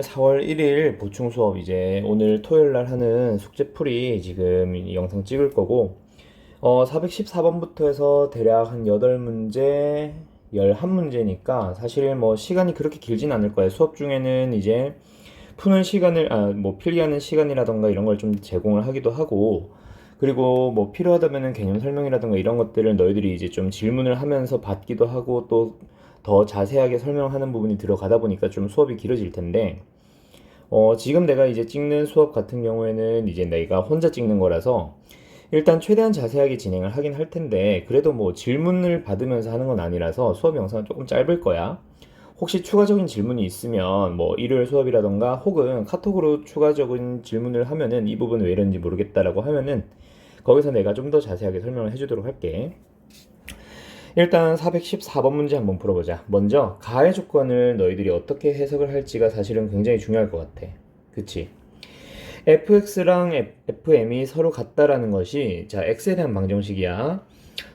4월 1일 보충 수업 이제 오늘 토요일 날 하는 숙제풀이 지금 이 영상 찍을 거고 414번부터 해서 대략 한 8문제, 11문제니까 사실 뭐 시간이 그렇게 길진 않을 거예요. 수업 중에는 이제 푸는 시간을 뭐 필기하는 시간이라던가 이런 걸 좀 제공을 하기도 하고, 그리고 뭐 필요하다면은 개념 설명이라던가 이런 것들을 너희들이 이제 좀 질문을 하면서 받기도 하고 또 더 자세하게 설명하는 부분이 들어가다 보니까 좀 수업이 길어질 텐데, 지금 내가 이제 찍는 수업 같은 경우에는 이제 내가 혼자 찍는 거라서 일단 최대한 자세하게 진행을 하긴 할 텐데, 그래도 뭐 질문을 받으면서 하는 건 아니라서 수업 영상은 조금 짧을 거야. 혹시 추가적인 질문이 있으면 뭐 일요일 수업이라던가 혹은 카톡으로 추가적인 질문을 하면은 이 부분 왜 이런지 모르겠다라고 하면은 거기서 내가 좀 더 자세하게 설명을 해주도록 할게. 일단 414번 문제 한번 풀어보자. 먼저 가해 조건을 너희들이 어떻게 해석을 할지가 사실은 굉장히 중요할 것 같아. 그치? fx랑 fm이 서로 같다라는 것이, 자, x에 대한 방정식이야.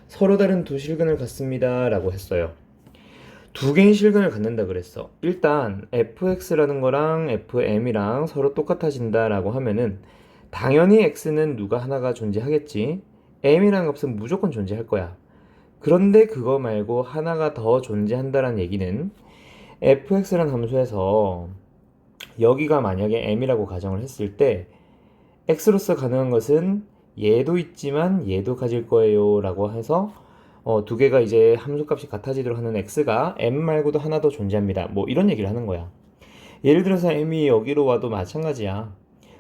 서로 다른 두 실근을 갖습니다 라고 했어요. 두 개의 실근을 갖는다 그랬어. 일단 fx라는 거랑 fm이랑 서로 똑같아진다 라고 하면은 당연히 x는 누가 하나가 존재하겠지. m이라는 값은 무조건 존재할 거야. 그런데 그거 말고 하나가 더 존재한다는 얘기는 fx라는 함수에서 여기가 만약에 m이라고 가정을 했을 때 x로서 가능한 것은 얘도 있지만 얘도 가질 거예요 라고 해서 두 개가 이제 함수값이 같아지도록 하는 x가 m 말고도 하나 더 존재합니다. 뭐 이런 얘기를 하는 거야. 예를 들어서 m이 여기로 와도 마찬가지야.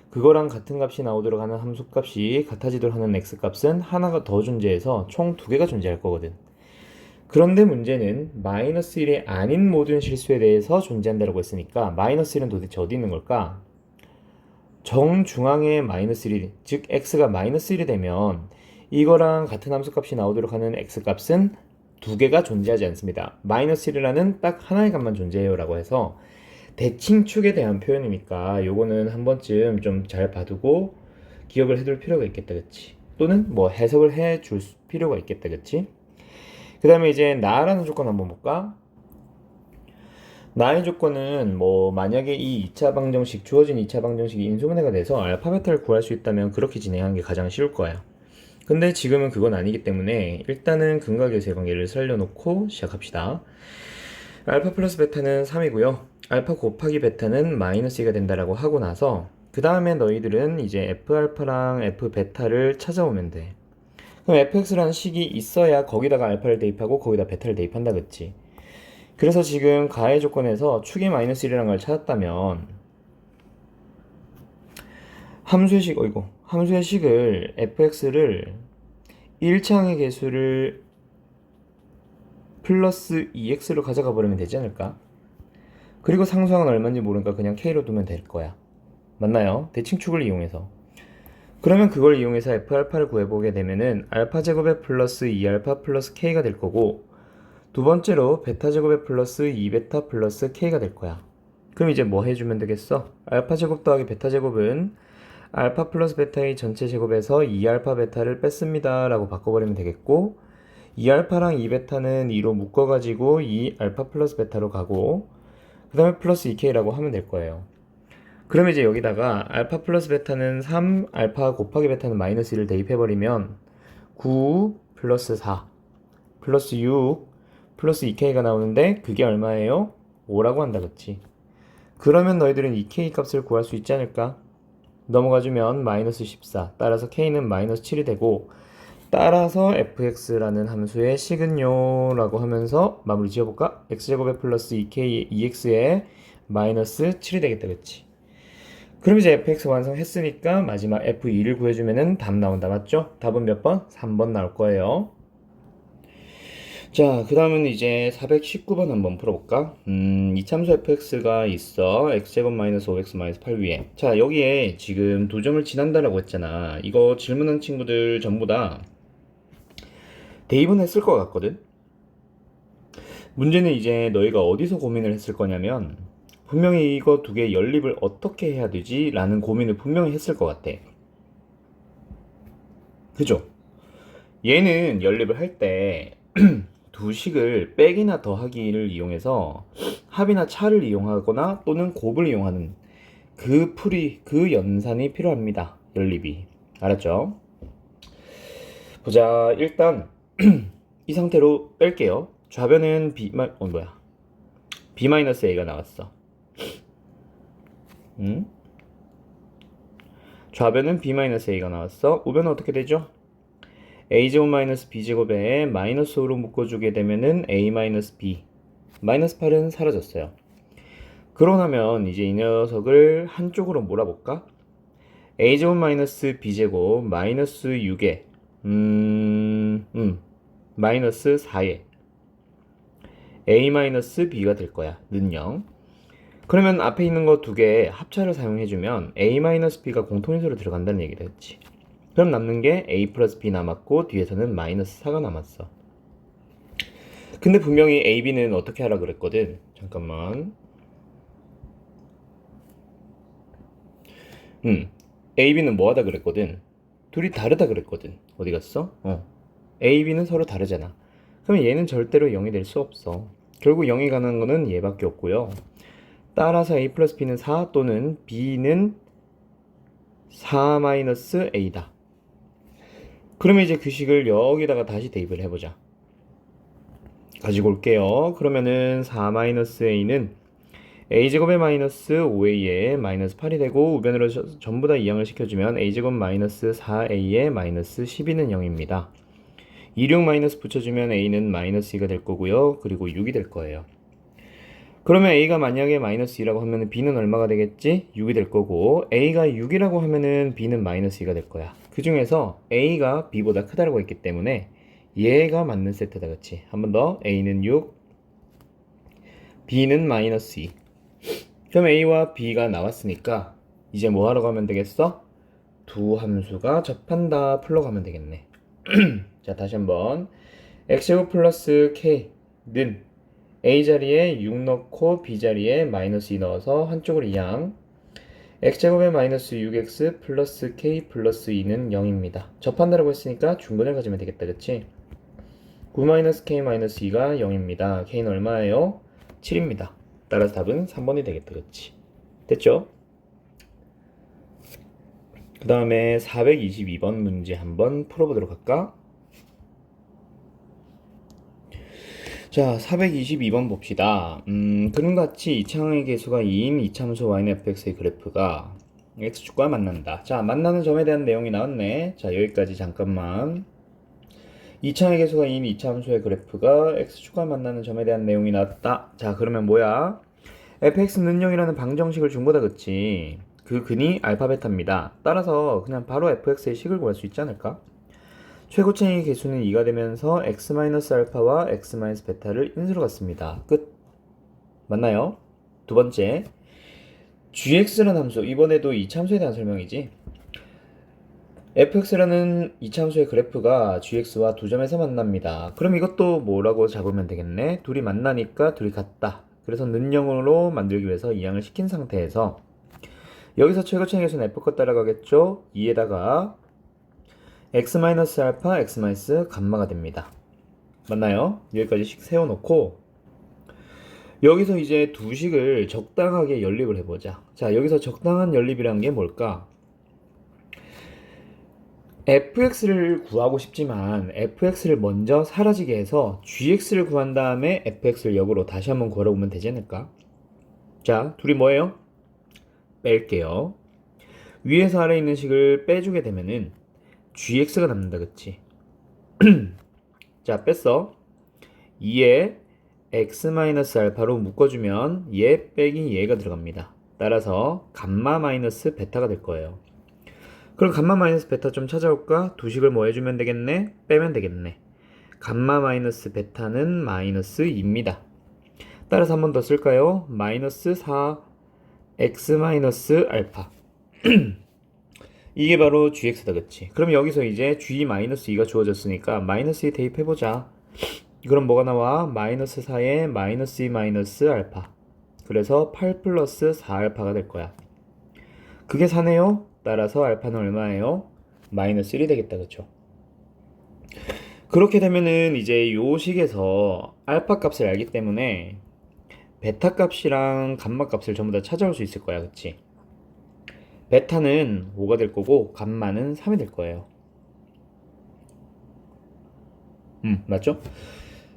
그거랑 같은 값이 나오도록 하는 함수값이 같아지도록 하는 x값은 하나가 더 존재해서 총 두 개가 존재할 거거든. 그런데 문제는 마이너스 1이 아닌 모든 실수에 대해서 존재한다고 했으니까 마이너스 1은 도대체 어디 있는 걸까? 정중앙에 마이너스 1이, 즉 x가 마이너스 1이 되면 이거랑 같은 함수값이 나오도록 하는 x값은 두 개가 존재하지 않습니다. 마이너스 1이라는 딱 하나의 값만 존재해요 라고 해서 대칭축에 대한 표현이니까 요거는 한 번쯤 좀 잘 봐두고 기억을 해둘 필요가 있겠다, 그치? 또는 뭐 해석을 해줄 필요가 있겠다, 그치? 그 다음에 이제 나라는 조건 한번 볼까? 나의 조건은 뭐 만약에 이 2차 방정식, 주어진 2차 방정식이 인수분해가 돼서 알파 베타를 구할 수 있다면 그렇게 진행하는 게 가장 쉬울 거야. 근데 지금은 그건 아니기 때문에 일단은 근각의 관계를 살려놓고 시작합시다. 알파 플러스 베타는 3이고요. 알파 곱하기 베타는 마이너스 2가 된다라고 하고 나서 그 다음에 너희들은 이제 F알파랑 F베타를 찾아오면 돼. 그럼 fx라는 식이 있어야 거기다가 알파를 대입하고 거기다 베타를 대입한다, 그치? 그래서 지금 가해 조건에서 축이 마이너스 1이라는 걸 찾았다면 함수의 식을 fx를 1차항의 개수를 플러스 2x로 가져가 버리면 되지 않을까? 그리고 상수항은 얼마인지 모르니까 그냥 k로 두면 될 거야. 맞나요? 대칭축을 이용해서. 그러면 그걸 이용해서 f알파를 구해보게 되면은 알파 제곱에 플러스 2알파 플러스 k가 될 거고, 두 번째로 베타 제곱에 플러스 2베타 플러스 k가 될 거야. 그럼 이제 뭐 해주면 되겠어? 알파 제곱 더하기 베타 제곱은 알파 플러스 베타의 전체 제곱에서 2알파 베타를 뺐습니다 라고 바꿔버리면 되겠고, 2알파랑 2베타는 2로 묶어가지고 2알파 플러스 베타로 가고, 그 다음에 플러스 2k라고 하면 될 거예요. 그럼 이제 여기다가 알파 플러스 베타는 3, 알파 곱하기 베타는 마이너스 1을 대입해버리면 9 플러스 4 플러스 6 플러스 2k가 나오는데 그게 얼마예요? 5라고 한다, 그치? 그러면 너희들은 2k 값을 구할 수 있지 않을까? 넘어가주면 마이너스 14, 따라서 k는 마이너스 7이 되고, 따라서 fx라는 함수의 식은요 라고 하면서 마무리 지어볼까? x제곱에 플러스 2k, 2x에 마이너스 7이 되겠다, 그치? 그럼 이제 fx 완성했으니까 마지막 f2를 구해주면은 답 나온다, 맞죠? 답은 몇 번? 3번 나올 거예요. 자, 그 다음은 이제 419번 한번 풀어볼까? 이참수 fx가 있어. x제곱 마이너스 5x 마이너스 8 위에. 자, 여기에 지금 두 점을 지난다라고 했잖아. 이거 질문한 친구들 전부 다 대입은 했을 것 같거든? 문제는 이제 너희가 어디서 고민을 했을 거냐면, 분명히 이거 두 개 연립을 어떻게 해야 되지? 라는 고민을 분명히 했을 것 같아. 그죠? 얘는 연립을 할 때 두 식을 빼기나 더하기를 이용해서 합이나 차를 이용하거나 또는 곱을 이용하는 그 풀이, 그 연산이 필요합니다. 연립이. 알았죠? 보자. 일단 이 상태로 뺄게요. 좌변은 b-a가 나왔어. 좌변은 b-a가 나왔어. 우변은 어떻게 되죠? a제곱 마이너스 b제곱에 마이너스 5로 묶어주게 되면은 a 마이너스 b 마이너스 8은 사라졌어요. 그러고 나면 이제 이 녀석을 한쪽으로 몰아볼까? a제곱 마이너스 b제곱 마이너스 6에 마이너스 4에 a 마이너스 b가 될 거야. 는 0. 그러면 앞에 있는 거 두 개 합차를 사용해주면 a 마이너스 b가 공통인수로 들어간다는 얘기가 됐지. 그럼 남는 게 a 플러스 b 남았고 뒤에서는 마이너스 4가 남았어. 근데 분명히 a, b는 어떻게 하라 그랬거든. 잠깐만. a, b는 뭐 하다 그랬거든. 둘이 다르다 그랬거든. 어디 갔어? a, b는 서로 다르잖아. 그럼 얘는 절대로 0이 될 수 없어. 결국 0이 가는 거는 얘밖에 없고요. 따라서 a 플러스 b는 4 또는 b는 4 마이너스 a다. 그러면 이제 그 식을 여기다가 다시 대입을 해보자. 가지고 올게요. 그러면은 4-a는 a제곱의 마이너스 5a에 마이너스 8이 되고 우변으로 전부 다 이항을 시켜주면 a제곱 마이너스 4a에 마이너스 12는 0입니다. 26 마이너스 붙여주면 a는 마이너스 2가 될 거고요. 그리고 6이 될 거예요. 그러면 a가 만약에 마이너스 2라고 하면은 b는 얼마가 되겠지? 6이 될 거고 a가 6이라고 하면은 b는 마이너스 2가 될 거야. 그 중에서 a가 b보다 크다라고 했기 때문에 얘가 맞는 세트다. 그치? 한 번 더. a는 6, b는 마이너스 2. 그럼 a와 b가 나왔으니까 이제 뭐 하러 가면 되겠어? 두 함수가 접한다. 풀러 가면 되겠네. 자, 다시 한번. x제곱 플러스 k는 a 자리에 6 넣고 b 자리에 마이너스 2 넣어서 한쪽으로 이항. x제곱에 마이너스 6x 플러스 k 플러스 2는 0입니다. 접한다라고 했으니까 중근을 가지면 되겠다. 그치? 9-k-2가 0입니다. k는 얼마예요? 7입니다. 따라서 답은 3번이 되겠다. 그치? 됐죠? 그 다음에 422번 문제 한번 풀어보도록 할까? 자, 422번 봅시다. 그림과 같이 이차항의 개수가 2인 이참수 yfx의 그래프가 x축과 만난다. 자, 만나는 점에 대한 내용이 나왔네. 자, 여기까지 잠깐만. 이차항의 개수가 2인 이차함수의 그래프가 x축과 만나는 점에 대한 내용이 나왔다. 자, 그러면 뭐야? fx는 0이라는 방정식을 준 거다. 그치? 그 근이 알파 베타입니다. 따라서 그냥 바로 fx의 식을 구할 수 있지 않을까? 최고차의 개수는 2가 되면서 x-알파와 x-베타를 인수로 갖습니다. 끝. 맞나요? 두 번째, gx라는 함수. 이번에도 이차함수에 대한 설명이지. fx라는 이차함수의 그래프가 gx와 두 점에서 만납니다. 그럼 이것도 뭐라고 잡으면 되겠네? 둘이 만나니까 둘이 같다. 그래서 는 0으로 만들기 위해서 이항을 시킨 상태에서 여기서 최고차의 개수는 f컷 따라가겠죠? 2에다가 x-알파, x-감마가 됩니다. 맞나요? 여기까지 식 세워놓고 여기서 이제 두 식을 적당하게 연립을 해보자. 자, 여기서 적당한 연립이란 게 뭘까? fx를 구하고 싶지만 fx를 먼저 사라지게 해서 gx를 구한 다음에 fx를 역으로 다시 한번 걸어보면 되지 않을까? 자, 둘이 뭐예요? 뺄게요. 위에서 아래에 있는 식을 빼주게 되면은 gx가 남는다. 그치? 자, 뺐어. 2에 x-알파로 묶어주면 얘 빼기 얘가 들어갑니다. 따라서 감마 마이너스 베타가 될 거예요. 그럼 감마 마이너스 베타 좀 찾아올까? 두 식을 뭐 해주면 되겠네? 빼면 되겠네. 감마 마이너스 베타는 마이너스 2입니다. 따라서 한 번 더 쓸까요? 마이너스 4 x 마이너스 알파. 이게 바로 gx다. 그치? 그럼 여기서 이제 g-2가 주어졌으니까 마이너스 2 대입해보자. 그럼 뭐가 나와? 마이너스 4에 마이너스 2 마이너스 알파. 그래서 8 플러스 4알파가 될 거야. 그게 4네요? 따라서 알파는 얼마예요? 마이너스 1이 되겠다. 그쵸? 그렇게 되면은 이제 요 식에서 알파 값을 알기 때문에 베타 값이랑 감마 값을 전부 다 찾아올 수 있을 거야, 그치? 베타는 5가 될 거고 감마는 3이 될 거예요. 맞죠?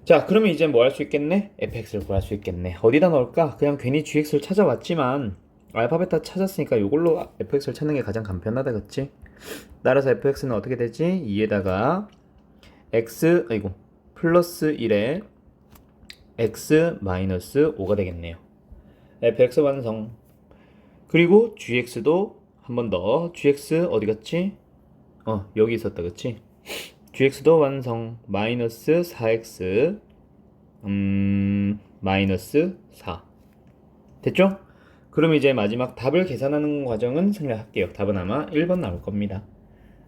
자, 그러면 이제 뭐 할 수 있겠네? fx를 구할 수 있겠네. 어디다 넣을까? 그냥 괜히 gx를 찾아왔지만 알파 베타 찾았으니까 이걸로 fx를 찾는 게 가장 간편하다, 그치? 따라서 fx는 어떻게 되지? 2에다가 x, 아이고, 플러스 1에 x 마이너스 5가 되겠네요. fx 완성. 그리고 gx도 한 번 더. gx 어디 갔지? 여기 있었다, 그치? gx도 완성. 마이너스 4x 마이너스 4. 됐죠? 그럼 이제 마지막 답을 계산하는 과정은 생략할게요. 답은 아마 1번 나올 겁니다.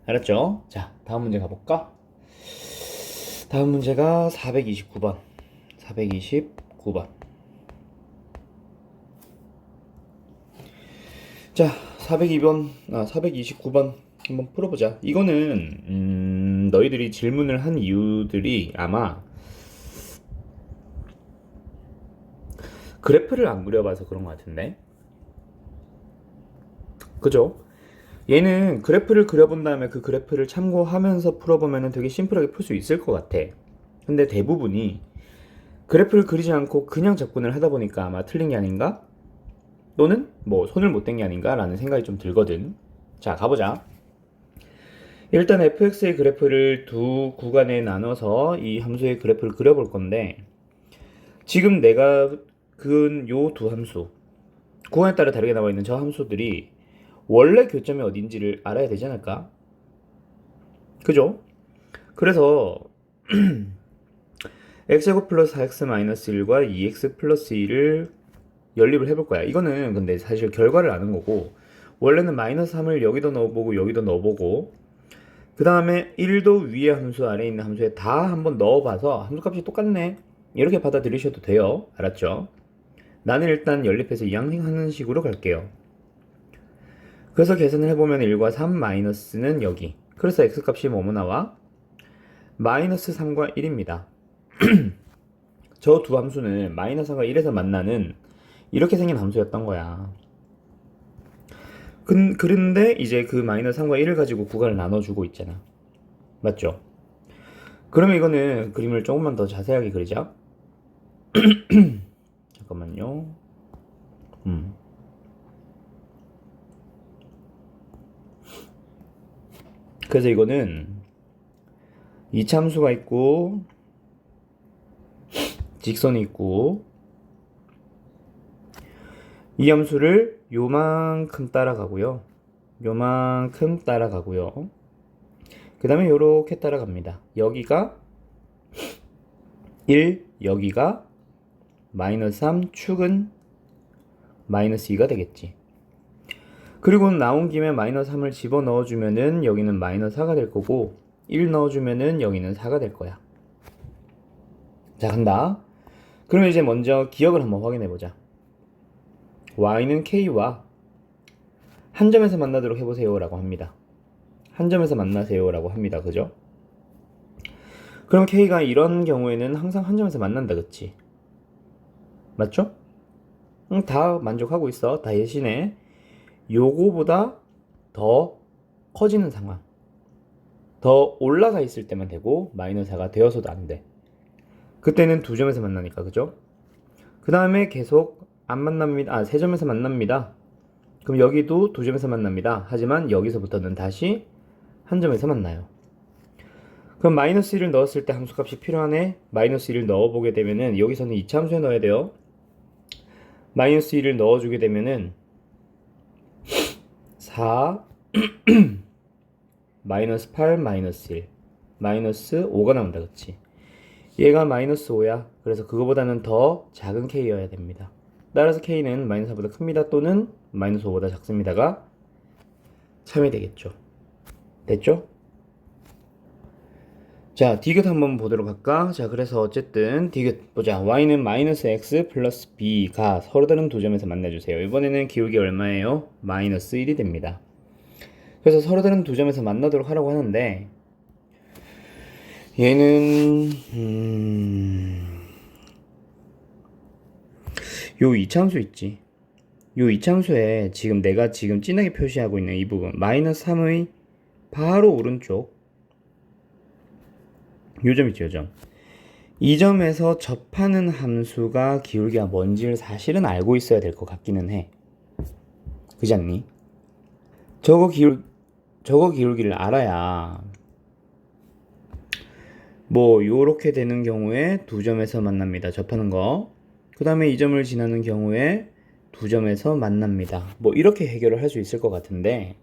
알았죠? 자, 다음 문제 가볼까? 다음 문제가 429번. 429번. 자, 429번 한번 풀어보자. 이거는 너희들이 질문을 한 이유들이 아마 그래프를 안 그려봐서 그런 것 같은데, 그죠? 얘는 그래프를 그려본 다음에 그 그래프를 참고하면서 풀어보면 되게 심플하게 풀 수 있을 것 같아. 근데 대부분이 그래프를 그리지 않고 그냥 접근을 하다 보니까 아마 틀린 게 아닌가? 또는 뭐 손을 못 댄 게 아닌가? 라는 생각이 좀 들거든. 자, 가보자. 일단 fx의 그래프를 두 구간에 나눠서 이 함수의 그래프를 그려볼 건데, 지금 내가 그은 요 두 함수, 구간에 따라 다르게 나와 있는 저 함수들이 원래 교점이 어딘지를 알아야 되지 않을까? 그죠? 그래서 x제곱 플러스 4x 마이너스 1과 2x 플러스 2를 연립을 해볼 거야. 이거는 근데 사실 결과를 아는 거고, 원래는 마이너스 3을 여기도 넣어보고 여기도 넣어보고, 그 다음에 1도 위에 함수 아래에 있는 함수에 다 한번 넣어봐서 함수값이 똑같네, 이렇게 받아들이셔도 돼요. 알았죠? 나는 일단 연립해서 이항하는 식으로 갈게요. 그래서 계산을 해보면 1과 3 마이너스는 여기. 그래서 x값이 뭐뭐 나와? 마이너스 3과 1입니다. 저 두 함수는 마이너스 3과 1에서 만나는 이렇게 생긴 함수였던 거야. 그런데 이제 그 마이너스 3과 1을 가지고 구간을 나눠주고 있잖아. 맞죠? 그러면 이거는 그림을 조금만 더 자세하게 그리자. 잠깐만요. 그래서 이거는 이참수가 있고 직선이 있고 이 함수를 요만큼 따라가고요. 요만큼 따라가고요. 그 다음에 요렇게 따라갑니다. 여기가 1, 여기가 마이너스 3, 축은 마이너스 2가 되겠지. 그리고 나온 김에 마이너스 3을 집어넣어주면은 여기는 마이너스 4가 될 거고, 1 넣어주면은 여기는 4가 될 거야. 자, 간다. 그러면 이제 먼저 기억을 한번 확인해보자. y는 k와 한 점에서 만나도록 해보세요 라고 합니다. 한 점에서 만나세요 라고 합니다. 그죠? 그럼 k가 이런 경우에는 항상 한 점에서 만난다, 그치? 맞죠? 다 만족하고 있어. 다 대신에 요거보다 더 커지는 상황, 더 올라가 있을 때만 되고 마이너스 4가 되어서도 안 돼. 그때는 두 점에서 만나니까, 그죠? 그 다음에 계속 안 만납니다. 세 점에서 만납니다. 그럼 여기도 두 점에서 만납니다. 하지만 여기서부터는 다시 한 점에서 만나요. 그럼 마이너스 1을 넣었을 때 함수값이 필요하네. 마이너스 1을 넣어보게 되면은 여기서는 이차함수에 넣어야 돼요. 마이너스 1을 넣어주게 되면은 4 마이너스 8 마이너스 1 마이너스 5가 나온다, 그치? 얘가 마이너스 5야. 그래서 그거보다는 더 작은 k여야 됩니다. 따라서 k는 마이너스 4보다 큽니다, 또는 마이너스 5보다 작습니다가 참이 되겠죠. 됐죠? 자, 디귿 한번 보도록 할까? 자, 그래서 어쨌든 디귿 보자. y는 마이너스 x 플러스 b가 서로 다른 두 점에서 만나주세요. 이번에는 기울기 얼마예요? 마이너스 1이 됩니다. 그래서 서로 다른 두 점에서 만나도록 하라고 하는데, 얘는 요 이차함수 있지. 요 이차함수에 지금 내가 지금 진하게 표시하고 있는 이 부분 마이너스 3의 바로 오른쪽 요점 있죠, 요점. 이 점에서 접하는 함수가 기울기가 뭔지를 사실은 알고 있어야 될 것 같기는 해. 그지 않니? 저거 기울기를 알아야 뭐 요렇게 되는 경우에 두 점에서 만납니다. 접하는 거. 그 다음에 이 점을 지나는 경우에 두 점에서 만납니다. 뭐 이렇게 해결을 할 수 있을 것 같은데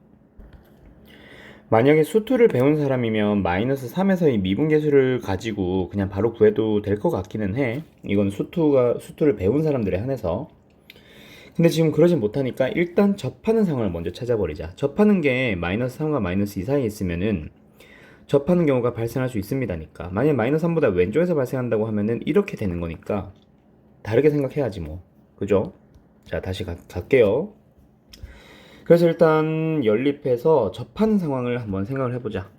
만약에 수투를 배운 사람이면 마이너스 3에서 이 미분계수를 가지고 그냥 바로 구해도 될 것 같기는 해. 이건 수투를 배운 사람들에 한해서. 근데 지금 그러진 못하니까 일단 접하는 상황을 먼저 찾아버리자. 접하는 게 마이너스 3과 마이너스 2 사이에 있으면은 접하는 경우가 발생할 수 있습니다니까. 만약 마이너스 3보다 왼쪽에서 발생한다고 하면은 이렇게 되는 거니까 다르게 생각해야지 뭐. 그죠? 자, 다시 갈게요. 그래서 일단 연립해서 접하는 상황을 한번 생각을 해보자.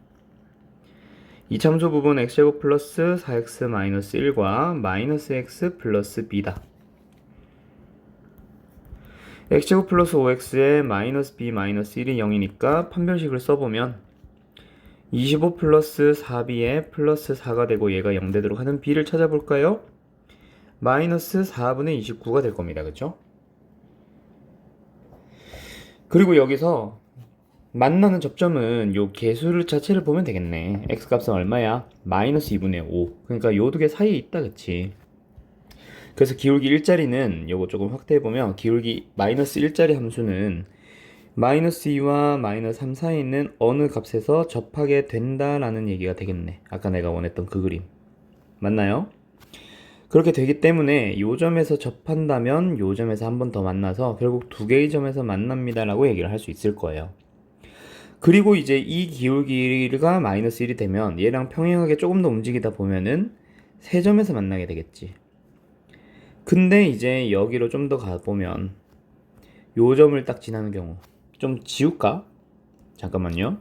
이참수 부분 x제곱 플러스 4x 마이너스 1과 마이너스 x 플러스 b다. x제곱 플러스 5x에 마이너스 b 마이너스 1이 0이니까 판별식을 써보면 25 플러스 4b에 플러스 4가 되고 얘가 0 되도록 하는 b를 찾아볼까요? 마이너스 4분의 29가 될 겁니다. 그쵸? 그리고 여기서 만나는 접점은 요 개수 자체를 보면 되겠네. x값은 얼마야? 마이너스 2분의 5. 그러니까 요 두 개 사이에 있다. 그치? 그래서 기울기 1짜리는 요거 조금 확대해보면 기울기 마이너스 1짜리 함수는 마이너스 2와 마이너스 3 사이에 있는 어느 값에서 접하게 된다라는 얘기가 되겠네. 아까 내가 원했던 그 그림. 맞나요? 그렇게 되기 때문에 요 점에서 접한다면 요 점에서 한 번 더 만나서 결국 두 개의 점에서 만납니다라고 얘기를 할 수 있을 거예요. 그리고 이제 이 기울기가 마이너스 1이 되면 얘랑 평행하게 조금 더 움직이다 보면은 세 점에서 만나게 되겠지. 근데 이제 여기로 좀 더 가보면 요 점을 딱 지나는 경우 좀 지울까? 잠깐만요.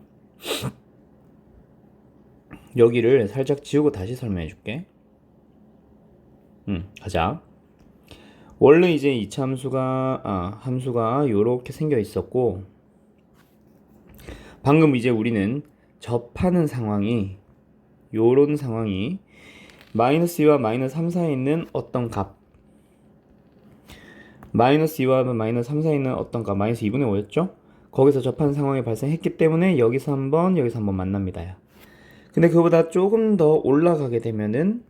여기를 살짝 지우고 다시 설명해 줄게. 가자. 원래 이제 이차 함수가 요렇게 생겨 있었고 방금 이제 우리는 접하는 상황이 요런 상황이 마이너스 2와 마이너스 3 사이에 있는 어떤 값 마이너스 2와 마이너스 3 사이에 있는 어떤 값 마이너스 2분의 5였죠? 거기서 접하는 상황이 발생했기 때문에 여기서 한번 만납니다. 근데 그보다 조금 더 올라가게 되면은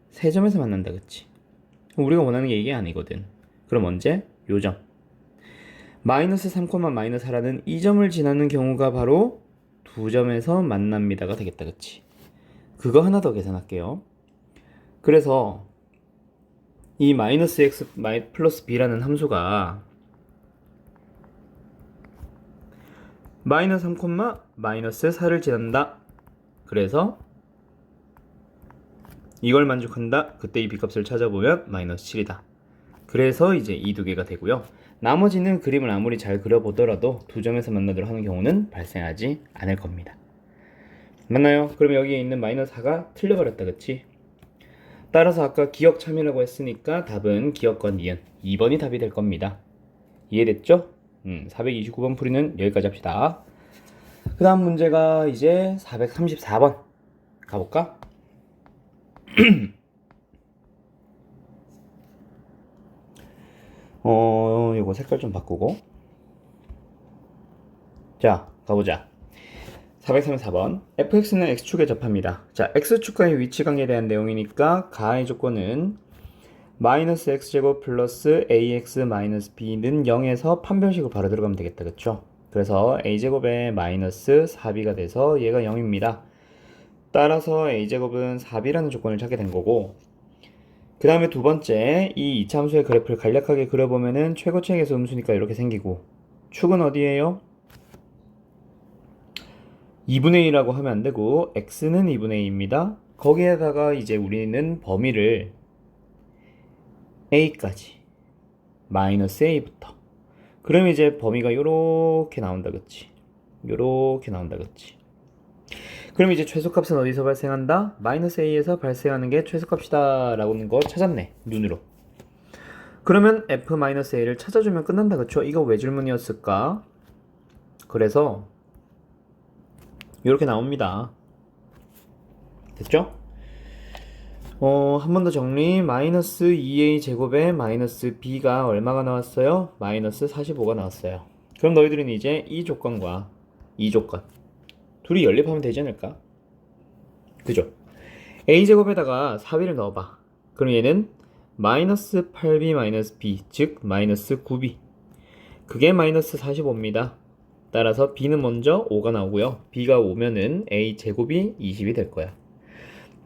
세 점에서 만난다. 그치? 우리가 원하는 게 이게 아니거든. 그럼 언제? 요점 마이너스 3, 마이너스 4라는 이 점을 지나는 경우가 바로 두 점에서 만납니다가 되겠다. 그치? 그거 하나 더 계산할게요. 그래서 이 마이너스 x 플러스 b라는 함수가 마이너스 3, 마이너스 4를 지난다. 그래서 이걸 만족한다. 그때 이 b값을 찾아보면 마이너스 7이다. 그래서 이제 이 두 개가 되고요. 나머지는 그림을 아무리 잘 그려보더라도 두 점에서 만나도록 하는 경우는 발생하지 않을 겁니다. 맞나요? 그럼 여기에 있는 마이너스 4가 틀려버렸다. 그치? 따라서 아까 기억 참이라고 했으니까 답은 기억과 니은 2번이 답이 될 겁니다. 이해됐죠? 429번 풀이는 여기까지 합시다. 그 다음 문제가 이제 434번 가볼까? 이거 색깔 좀 바꾸고. 자, 가보자. 434번. fx는 x축에 접합니다. 자, x축과의 위치관계에 대한 내용이니까 가의 조건은 마이너스 x제곱 플러스 ax 마이너스 b는 0에서 판별식으로 바로 들어가면 되겠다. 그쵸? 그래서 a제곱에 마이너스 4b가 돼서 얘가 0입니다. 따라서 a제곱은 4b라는 조건을 찾게 된 거고 그 다음에 두 번째 이 이차함수의 그래프를 간략하게 그려보면은 최고차익에서 음수니까 이렇게 생기고 축은 어디에요? 2분의 1이라고 하면 안 되고 x는 2분의 2입니다. 거기에다가 이제 우리는 범위를 a까지 마이너스 a부터 그러면 이제 범위가 요렇게 나온다. 그치? 요렇게 나온다. 그치? 그럼 이제 최소값은 어디서 발생한다? 마이너스 a에서 발생하는 게 최소값이다 라는 거 찾았네, 눈으로. 그러면 f-a를 찾아주면 끝난다, 그쵸? 이거 왜 질문이었을까? 그래서 이렇게 나옵니다. 됐죠? 한 번 더 정리. 마이너스 2a 제곱에 마이너스 b가 얼마가 나왔어요? 마이너스 45가 나왔어요. 그럼 너희들은 이제 이 조건과 이 조건 둘이 연립하면 되지 않을까? 그죠? a 제곱에다가 4b를 넣어봐. 그럼 얘는 마이너스 8b 마이너스 b, 즉 마이너스 9b. 그게 마이너스 45입니다. 따라서 b는 먼저 5가 나오고요. b가 5면은 a 제곱이 20이 될 거야.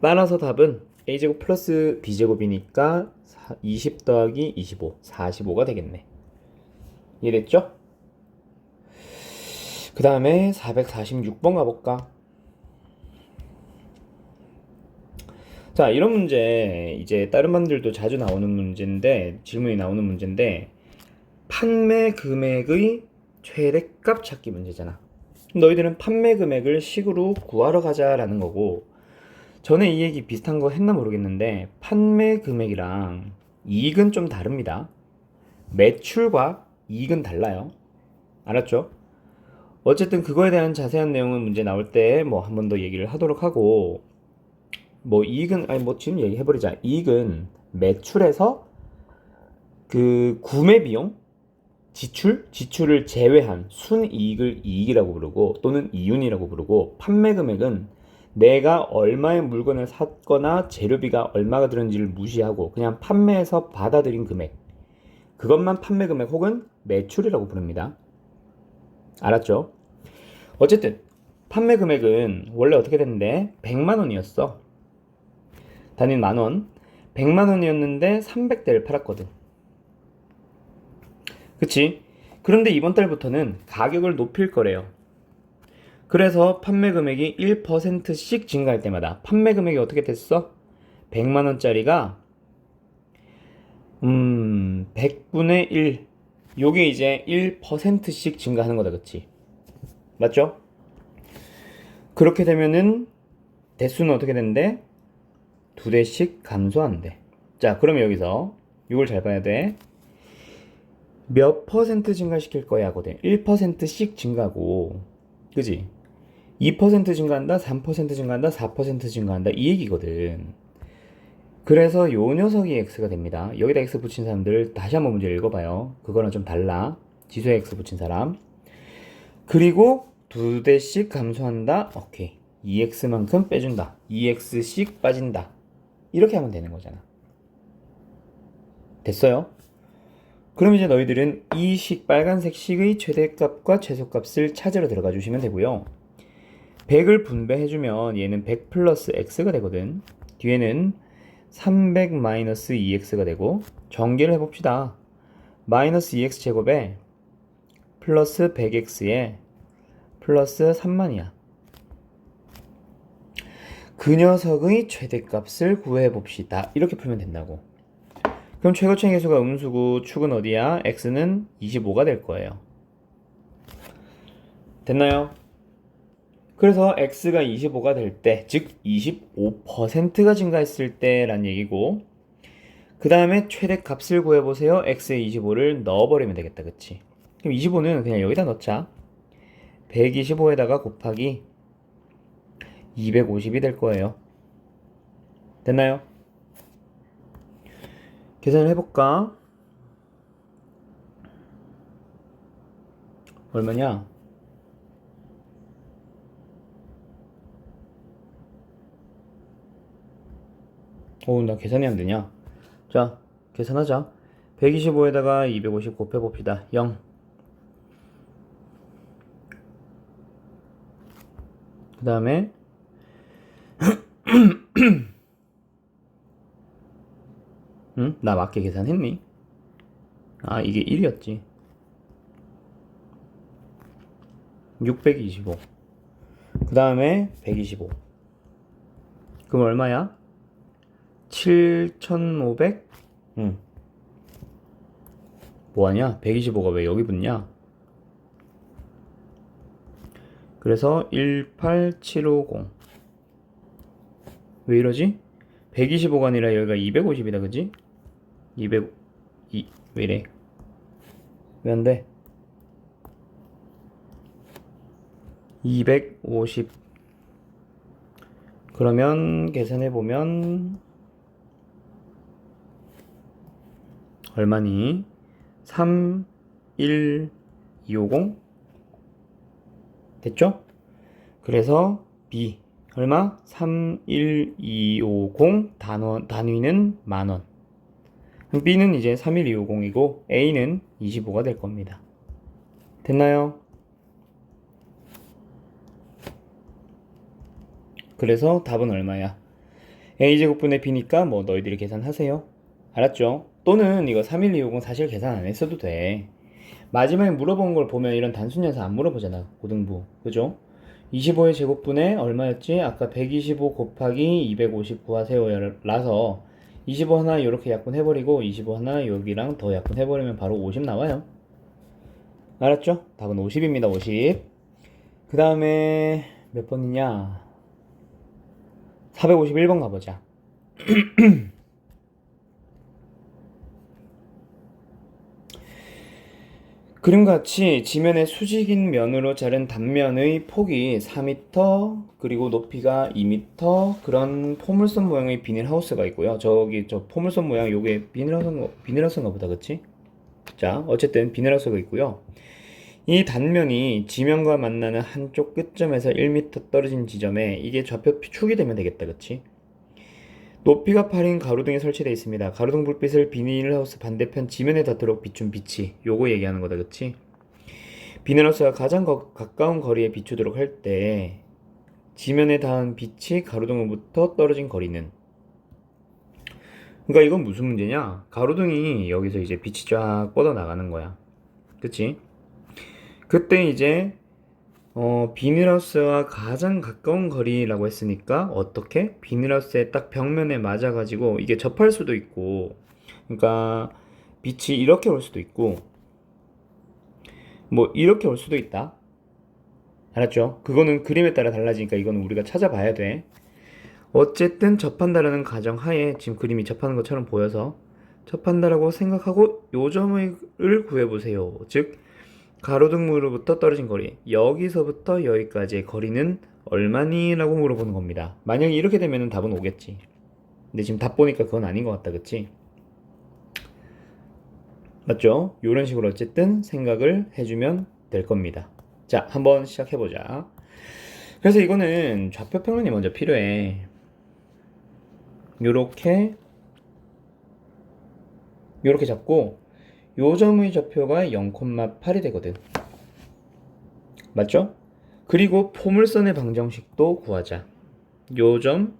따라서 답은 a제곱 플러스 b제곱이니까 20 더하기 25, 45가 되겠네. 이해됐죠? 그 다음에 446번 가볼까? 자, 이런 문제 이제 다른 반들도 자주 나오는 문제인데, 질문이 나오는 문제인데, 판매 금액의 최대값 찾기 문제잖아. 너희들은 판매 금액을 식으로 구하러 가자라는 거고, 전에 이 얘기 비슷한 거 했나 모르겠는데, 판매 금액이랑 이익은 좀 다릅니다. 매출과 이익은 달라요. 알았죠? 어쨌든 그거에 대한 자세한 내용은 문제 나올 때 뭐 한 번 더 얘기를 하도록 하고, 뭐 이익은 아니 뭐 지금 얘기해버리자. 이익은 매출에서 그 구매 비용, 지출을 제외한 순이익을 이익이라고 부르고 또는 이윤이라고 부르고, 판매 금액은 내가 얼마의 물건을 샀거나 재료비가 얼마가 들었는지를 무시하고 그냥 판매해서 받아들인 금액, 그것만 판매 금액 혹은 매출이라고 부릅니다. 알았죠? 어쨌든 판매 금액은 원래 어떻게 됐는데 100만 원이었어. 단위 만원. 100만 원이었는데 300대를 팔았거든. 그치? 그런데 이번 달부터는 가격을 높일 거래요. 그래서 판매 금액이 1%씩 증가할 때마다 판매 금액이 어떻게 됐어? 100만 원짜리가 100분의 1. 요게 이제 1%씩 증가하는 거다, 그치? 맞죠? 그렇게 되면은 대수는 어떻게 된대? 2대씩 감소한대. 자, 그러면 여기서 이걸 잘 봐야 돼. 몇 퍼센트 증가시킬 거야 하거든. 1%씩 증가고, 그지? 2% 증가한다, 3% 증가한다, 4% 증가한다, 이 얘기거든. 그래서 요 녀석이 x가 됩니다. 여기다 x 붙인 사람들 다시 한번 문제를 읽어봐요. 그거랑 좀 달라. 지수에 x 붙인 사람. 그리고 2대씩 감소한다. 오케이. 2x만큼 빼준다. 2x씩 빠진다. 이렇게 하면 되는 거잖아. 됐어요? 그럼 이제 너희들은 이 식, 빨간색 식의 최대값과 최소값을 찾으러 들어가 주시면 되고요. 100을 분배해주면 얘는 100 플러스 x가 되거든. 뒤에는 300 마이너스 2x가 되고, 전개를 해봅시다. 마이너스 2x 제곱에 플러스 100x에 플러스 3만이야. 그 녀석의 최대값을 구해봅시다. 이렇게 풀면 된다고. 그럼 최고차의 계수가 음수고 축은 어디야? x는 25가 될 거예요. 됐나요? 그래서 x가 25가 될 때, 즉 25%가 증가했을 때란 얘기고, 그 다음에 최대값을 구해보세요. x에 25를 넣어버리면 되겠다, 그치? 그럼 25는 그냥 여기다 넣자. 125에다가 곱하기 250이 될 거예요. 됐나요? 계산을 해볼까? 얼마냐? 나 계산이 안 되냐? 자, 계산하자. 125에다가 250 곱해봅시다. 0. 그 다음에 응? 나 맞게 계산했니? 아, 이게 1이었지. 625. 그 다음에 125. 그럼 얼마야? 7500? 응. 뭐하냐? 125가 왜 여기 붙냐? 그래서 18750. 왜 이러지? 125가 아니라 여기가 250이다 그지? 200... 왜 이래? 왜 안 돼? 250. 그러면 계산해보면 얼마니? 3, 1, 250 됐죠? 그래서 B 얼마? 3, 1, 250 단위는 만원. B는 이제 3, 1, 250이고 A는 25가 될 겁니다. 됐나요? 그래서 답은 얼마야? A제곱분의 B니까 뭐 너희들이 계산하세요. 알았죠? 또는 이거 3, 1, 2, 50 사실 계산 안 했어도 돼. 마지막에 물어본 걸 보면 이런 단순연산 안 물어보잖아. 고등부. 그죠? 25의 제곱분의 얼마였지? 아까 125 곱하기 250 구하세요 라서 25 하나 이렇게 약분해버리고 25 하나 여기랑 더 약분해버리면 바로 50 나와요. 알았죠? 답은 50입니다. 50. 그 다음에 몇 번이냐? 451번 가보자. 그림같이 지면의 수직인 면으로 자른 단면의 폭이 4m 그리고 높이가 2m 그런 포물선 모양의 비닐하우스가 있고요. 저기 저 포물선 모양 요게 비닐하우스인가 보다 그치? 자 어쨌든 비닐하우스가 있고요. 이 단면이 지면과 만나는 한쪽 끝점에서 1m 떨어진 지점에 이게 좌표 축이 되면 되겠다 그치? 높이가 8인 가로등이 설치되어 있습니다. 가로등 불빛을 비닐하우스 반대편 지면에 닿도록 비춘 빛이 요거 얘기하는 거다 그치? 비닐하우스가 가장 가까운 거리에 비추도록 할 때 지면에 닿은 빛이 가로등으로부터 떨어진 거리는, 그러니까 이건 무슨 문제냐? 가로등이 여기서 이제 빛이 쫙 뻗어나가는 거야 그치? 그때 이제 비닐하우스와 가장 가까운 거리라고 했으니까 어떻게? 비닐하우스의 딱 벽면에 맞아가지고 이게 접할 수도 있고, 그러니까 빛이 이렇게 올 수도 있고 뭐 이렇게 올 수도 있다. 알았죠? 그거는 그림에 따라 달라지니까 이거는 우리가 찾아봐야 돼. 어쨌든 접한다라는 가정하에 지금 그림이 접하는 것처럼 보여서 접한다라고 생각하고 요 점을 구해보세요. 즉 가로등으로부터 떨어진 거리, 여기서부터 여기까지의 거리는 얼마니? 라고 물어보는 겁니다. 만약에 이렇게 되면 답은 오겠지. 근데 지금 답 보니까 그건 아닌 것 같다 그치? 맞죠? 이런 식으로 어쨌든 생각을 해주면 될 겁니다. 자 한번 시작해보자. 그래서 이거는 좌표 평면이 먼저 필요해. 요렇게 잡고 요 점의 좌표가 0,8이 되거든. 맞죠? 그리고 포물선의 방정식도 구하자. 요점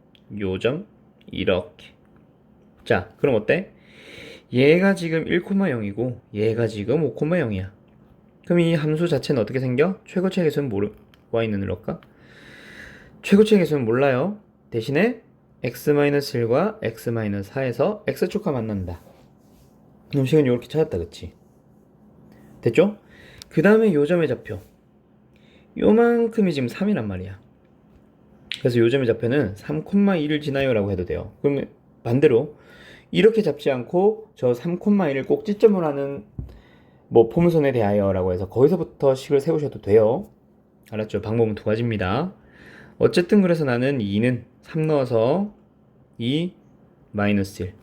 이렇게. 자 그럼 어때? 얘가 지금 1,0이고 얘가 지금 5,0이야. 그럼 이 함수 자체는 어떻게 생겨? 최고치의 개수는 y는 넣을까? 최고치의 개수는 몰라요. 대신에 x-1과 x-4에서 x축과 만난다. 그럼 식은 이렇게 찾았다 그치? 됐죠? 그 다음에 요점의 좌표 요만큼이 지금 3이란 말이야. 그래서 요점의 좌표는 3,1을 지나요 라고 해도 돼요. 그러면 반대로 이렇게 잡지 않고 저 3,1을 꼭지점으로 하는 뭐 포물선에 대하여 라고 해서 거기서부터 식을 세우셔도 돼요. 알았죠? 방법은 두 가지입니다. 어쨌든 그래서 나는 2는 3 넣어서 2 마이너스 1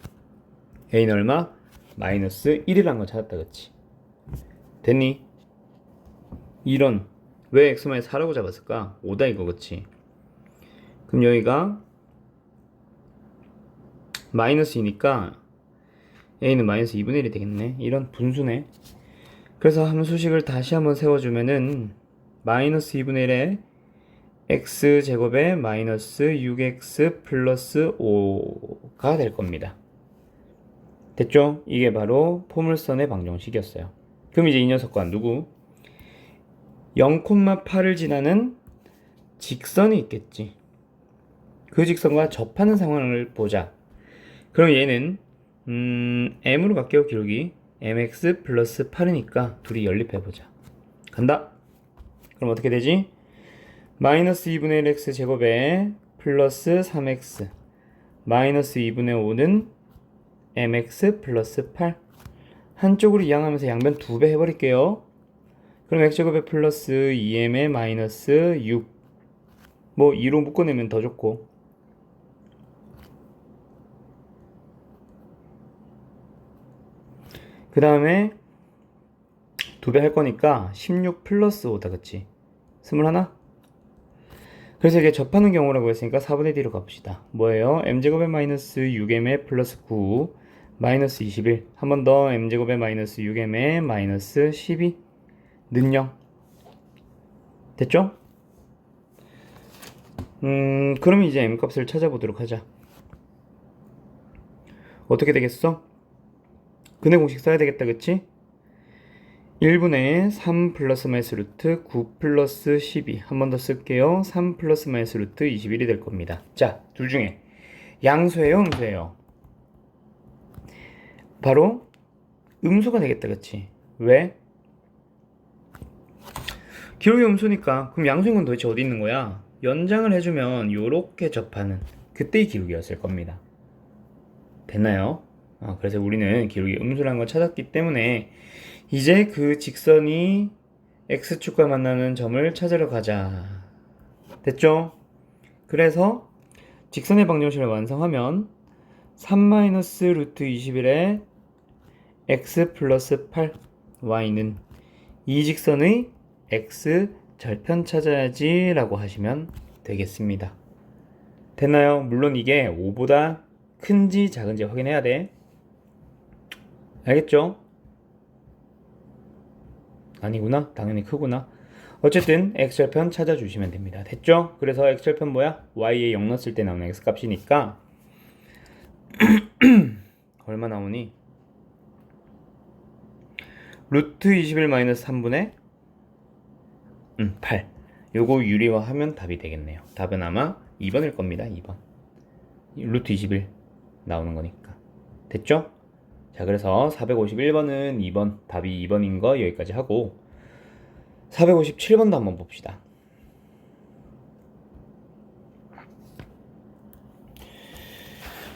A는 얼마? 마이너스 1이라는 거 찾았다 그치? 됐니? 이런 왜 x마이너스 4라고 잡았을까? 5다 이거 그치? 그럼 여기가 마이너스 2니까 a는 마이너스 2분의 1이 되겠네. 이런 분수네. 그래서 함수식을 다시 한번 세워주면은 마이너스 2분의 1에 x제곱에 마이너스 6x 플러스 5가 될 겁니다. 됐죠? 이게 바로 포물선의 방정식이었어요. 그럼 이제 이 녀석과 누구? 0,8을 지나는 직선이 있겠지. 그 직선과 접하는 상황을 보자. 그럼 얘는 m으로 갈게요. 기록이 mx 플러스 8이니까 둘이 연립해보자. 간다. 그럼 어떻게 되지? 마이너스 2분의 1 x 제곱에 플러스 3x 마이너스 2분의 5는 mx 플러스 8. 한쪽으로 이항하면서 양변 2배 해버릴게요. 그럼 x제곱에 플러스 2m에 마이너스 6. 뭐 2로 묶어내면 더 좋고. 그 다음에 2배 할 거니까 16 플러스 5다, 그치? 21? 그래서 이게 접하는 경우라고 했으니까 4분의 D로 가봅시다. 뭐예요? m제곱에 마이너스 6m에 플러스 9 마이너스 21. 한 번 더 m제곱에 마이너스 6m에 마이너스 12 는 0. 됐죠? 그럼 이제 m값을 찾아보도록 하자. 어떻게 되겠어? 근해 공식 써야 되겠다, 그치? 1분의 3 플러스 마이너스 루트 9 플러스 12. 한 번 더 쓸게요. 3 플러스 마이너스 루트 21이 될 겁니다. 자, 둘 중에 양수예요, 음수예요? 바로 음수가 되겠다, 그치? 왜? 기록이 음수니까. 그럼 양수인 건 도대체 어디 있는 거야? 연장을 해주면 요렇게 접하는 그때의 기록이었을 겁니다. 됐나요? 그래서 우리는 기록이 음수라는 걸 찾았기 때문에 이제 그 직선이 x축과 만나는 점을 찾으러 가자. 됐죠? 그래서 직선의 방정식을 완성하면 3 루트 21에 x 플러스 8 y는 이 직선의 x 절편 찾아야지 라고 하시면 되겠습니다. 됐나요? 물론 이게 5보다 큰지 작은지 확인해야 돼. 알겠죠? 아니구나. 당연히 크구나. 어쨌든 x절편 찾아주시면 됩니다. 됐죠? 그래서 x절편 뭐야? y에 0 넣었을 때 나오는 x값이니까 얼마 나오니? 루트 21 마이너스 3분의 8. 요거 유리화하면 답이 되겠네요. 답은 아마 2번일 겁니다. 2번. 루트 21 나오는 거니까. 됐죠? 자, 그래서 451번은 2번, 답이 2번인 거 여기까지 하고 457번도 한번 봅시다.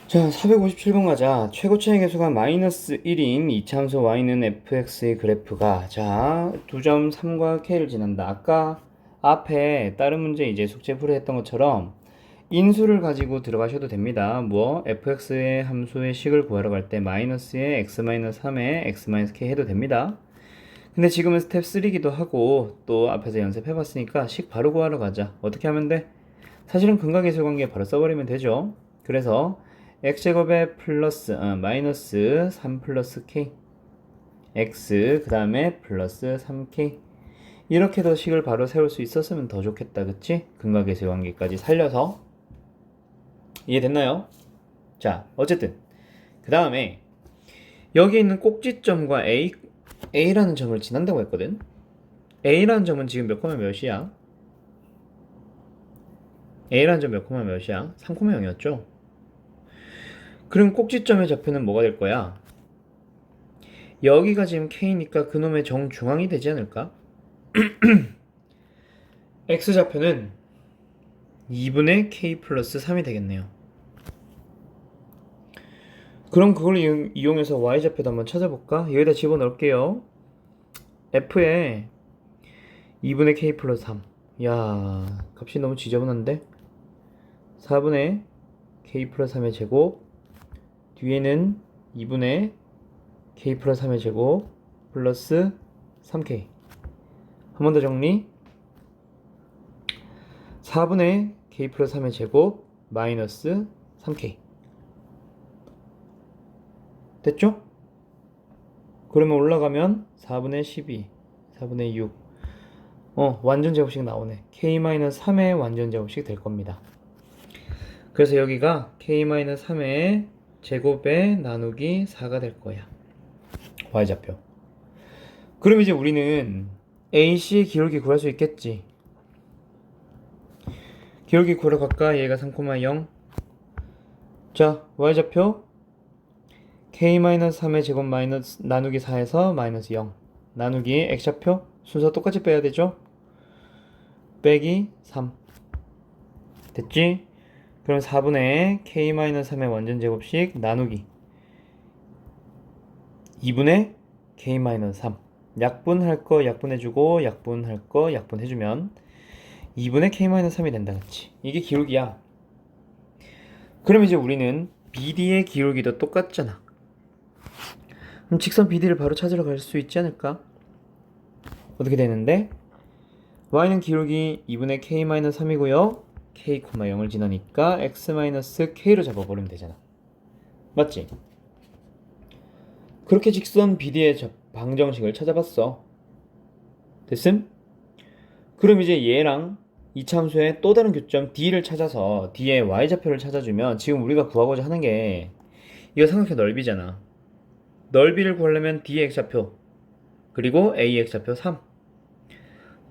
자, 457번 가자. 최고차의 계수가 마이너스 1인 이차함수 y는 fx의 그래프가 자, 2점 3과 k를 지난다. 아까 앞에 다른 문제 이제 숙제 풀이했던 것처럼 인수를 가지고 들어가셔도 됩니다. 뭐 fx의 함수의 식을 구하러 갈 때 마이너스에 x-3에 x-k 해도 됩니다. 근데 지금은 스텝 3기도 하고 또 앞에서 연습해봤으니까 식 바로 구하러 가자. 어떻게 하면 돼? 사실은 근각계수 관계 바로 써버리면 되죠. 그래서 x제곱에 플러스 마이너스 3 플러스 k x 그 다음에 플러스 3k 이렇게도 식을 바로 세울 수 있었으면 더 좋겠다, 그치? 근각계수 관계까지 살려서. 이해됐나요? 자, 어쨌든 그 다음에 여기 있는 꼭지점과 A라는 점을 지난다고 했거든. A라는 점은 지금 몇 콤마 몇이야? A라는 점 몇 콤마 몇이야? 3 콤마 0이었죠? 그럼 꼭지점의 좌표는 뭐가 될 거야? 여기가 지금 K니까 그놈의 정중앙이 되지 않을까? X좌표는 2분의 K 플러스 3이 되겠네요. 그럼 그걸 이용해서 Y좌표도 한번 찾아볼까? 여기다 집어넣을게요. F에 2분의 K 플러스 3. 야, 값이 너무 지저분한데? 4분의 K 플러스 3의 제곱 뒤에는 2분의 K 플러스 3의 제곱 플러스 3K. 한 번 더 정리. 4분의 K 플러스 3의 제곱 마이너스 3K. 됐죠? 그러면 올라가면 4분의 12, 4분의 6. 완전 제곱식 나오네. K-3의 완전 제곱식 될 겁니다. 그래서 여기가 K-3의 제곱에 나누기 4가 될 거야. Y좌표. 그럼 이제 우리는 AC의 기울기 구할 수 있겠지. 기울기 구하러 갈까? 얘가 3,0. 자, Y좌표 K-3의 제곱 마이너스 나누기 4에서 마이너스 0 나누기 X좌표 순서 똑같이 빼야 되죠? 빼기 3 됐지? 그럼 4분의 k-3의 완전 제곱씩 나누기 2분의 k-3 약분할 거 약분해주고 약분할 거 약분해주면 2분의 k-3이 된다. 그치? 이게 기울기야. 그럼 이제 우리는 BD의 기울기도 똑같잖아. 그럼 직선 BD를 바로 찾으러 갈 수 있지 않을까? 어떻게 되는데? y는 기울기 2분의 k-3이고요 k, 0을 지나니까 x-k로 잡아버리면 되잖아. 맞지? 그렇게 직선 BD의 방정식을 찾아봤어. 됐음? 그럼 이제 얘랑 이 참수의 또 다른 교점 D를 찾아서 D의 y좌표를 찾아주면 지금 우리가 구하고자 하는 게 이거 삼각형 넓이잖아. 넓이를 구하려면 D의 x좌표 그리고 A의 x좌표 3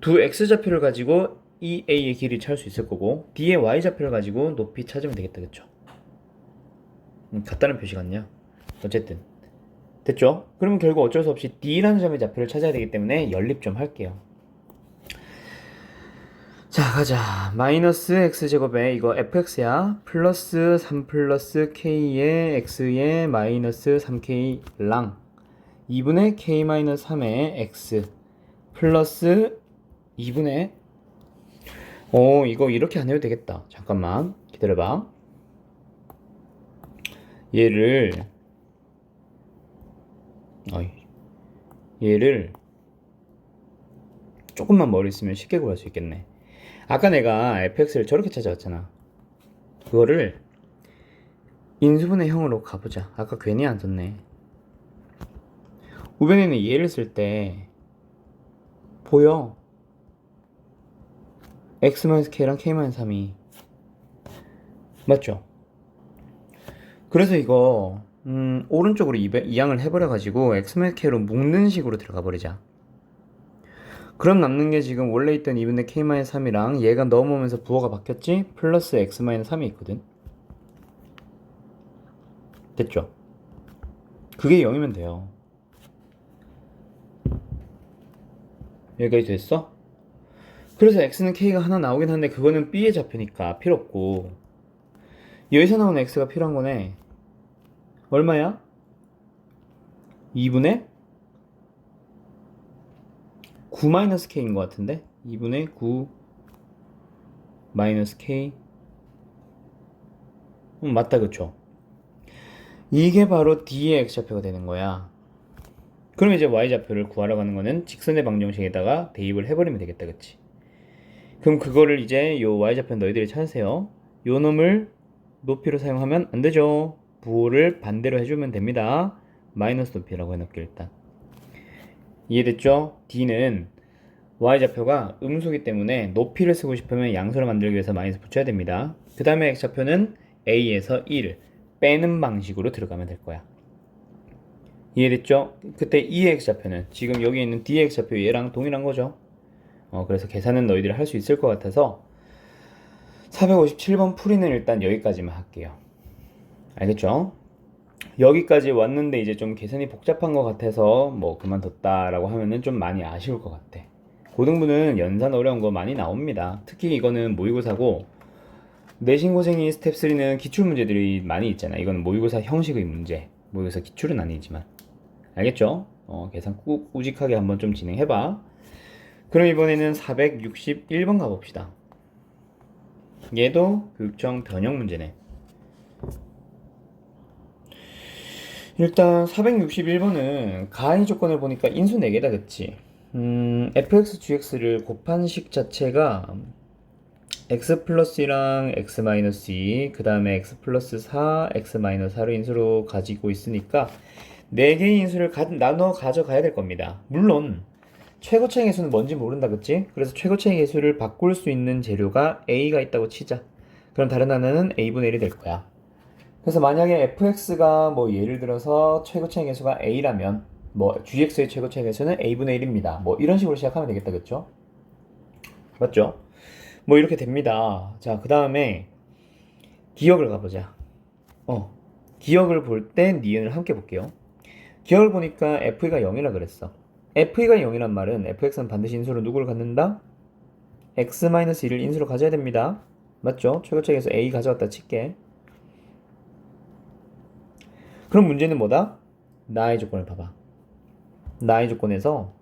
두 x좌표를 가지고 이 A의 길이 찾을 수 있을 거고 D의 y좌표를 가지고 높이 찾으면 되겠다. 그쵸? 같다는 표시 같냐? 어쨌든 됐죠? 그러면 결국 어쩔 수 없이 D라는 점의 좌표를 찾아야 되기 때문에 연립 좀 할게요. 자, 가자. 마이너스 x제곱에 이거 fx야. 플러스 3 플러스 k의 x의 마이너스 3k랑 2분의 k-3의 x 플러스 2분의 이거 이렇게 안 해도 되겠다. 잠깐만 기다려봐. 얘를 조금만 머리 쓰면 쉽게 구할 수 있겠네. 아까 내가 fx를 저렇게 찾아왔잖아. 그거를 인수분해 형으로 가보자. 아까 괜히 안 썼네. 우변에는 얘를 쓸 때 보여. x-k랑 k-3이 맞죠? 그래서 이거 오른쪽으로 이항을 해버려가지고 x-k로 묶는 식으로 들어가 버리자. 그럼 남는 게 지금 원래 있던 2분의 k-3이랑 얘가 넘어오면서 부호가 바뀌었지? 플러스 x-3이 있거든. 됐죠? 그게 0이면 돼요. 여기까지 됐어? 그래서 x는 k가 하나 나오긴 하는데 그거는 b의 좌표니까 필요 없고 여기서 나오는 x가 필요한 거네. 얼마야? 2분의 9-k인 것 같은데? 2분의 9-k 맞다. 그쵸? 이게 바로 D의 x좌표가 되는 거야. 그럼 이제 y좌표를 구하러 가는 거는 직선의 방정식에다가 대입을 해버리면 되겠다. 그치? 그럼 그거를 이제 요 y좌표 너희들이 찾으세요. 요 놈을 높이로 사용하면 안 되죠. 부호를 반대로 해주면 됩니다. 마이너스 높이라고 해놓을게. 일단 이해됐죠? D는 y좌표가 음수기 때문에 높이를 쓰고 싶으면 양수를 만들기 위해서 마이너스 붙여야 됩니다. 그 다음에 x좌표는 a에서 1 빼는 방식으로 들어가면 될 거야. 이해됐죠? 그때 2의 x좌표는 지금 여기 있는 D의 x좌표 얘랑 동일한 거죠. 그래서 계산은 너희들이 할 수 있을 것 같아서 457번 풀이는 일단 여기까지만 할게요. 알겠죠? 여기까지 왔는데 이제 좀 계산이 복잡한 것 같아서 뭐 그만뒀다라고 하면은 좀 많이 아쉬울 것 같아. 고등부는 연산 어려운 거 많이 나옵니다. 특히 이거는 모의고사고 내신고생이 스텝 3는 기출문제들이 많이 있잖아. 이거는 모의고사 형식의 문제, 모의고사 기출은 아니지만 알겠죠? 계산 꾹 꾸직하게 한번 좀 진행해봐. 그럼 이번에는 461번 가봅시다. 얘도 교육청 변형 문제네. 일단 461번은 가의 조건을 보니까 인수 4개다. 그치? fx, gx를 곱한 식 자체가 x 플러스 2랑 x 마이너스 2, 그 다음에 x 플러스 4, x 마이너스 4를 인수로 가지고 있으니까 4개의 인수를 나눠 가져가야 될 겁니다. 물론 최고차의 개수는 뭔지 모른다. 그치? 그래서 최고차의 개수를 바꿀 수 있는 재료가 a가 있다고 치자. 그럼 다른 하나는 a분의 1이 될 거야. 그래서 만약에 fx가 뭐 예를 들어서 최고차의 개수가 a라면 뭐 gx의 최고차의 개수는 a분의 1입니다. 뭐 이런 식으로 시작하면 되겠다. 그쵸? 맞죠? 뭐 이렇게 됩니다. 자, 그 다음에 기억을 가보자. 기억을 볼 때 니은을 함께 볼게요. 기억을 보니까 f가 0이라 그랬어. f가 0이란 말은 fx는 반드시 인수로 누구를 갖는다? x-1을 인수로 가져야 됩니다. 맞죠? 최고책에서 A 가져왔다 칠게. 그럼 문제는 뭐다? 나의 조건을 봐봐. 나의 조건에서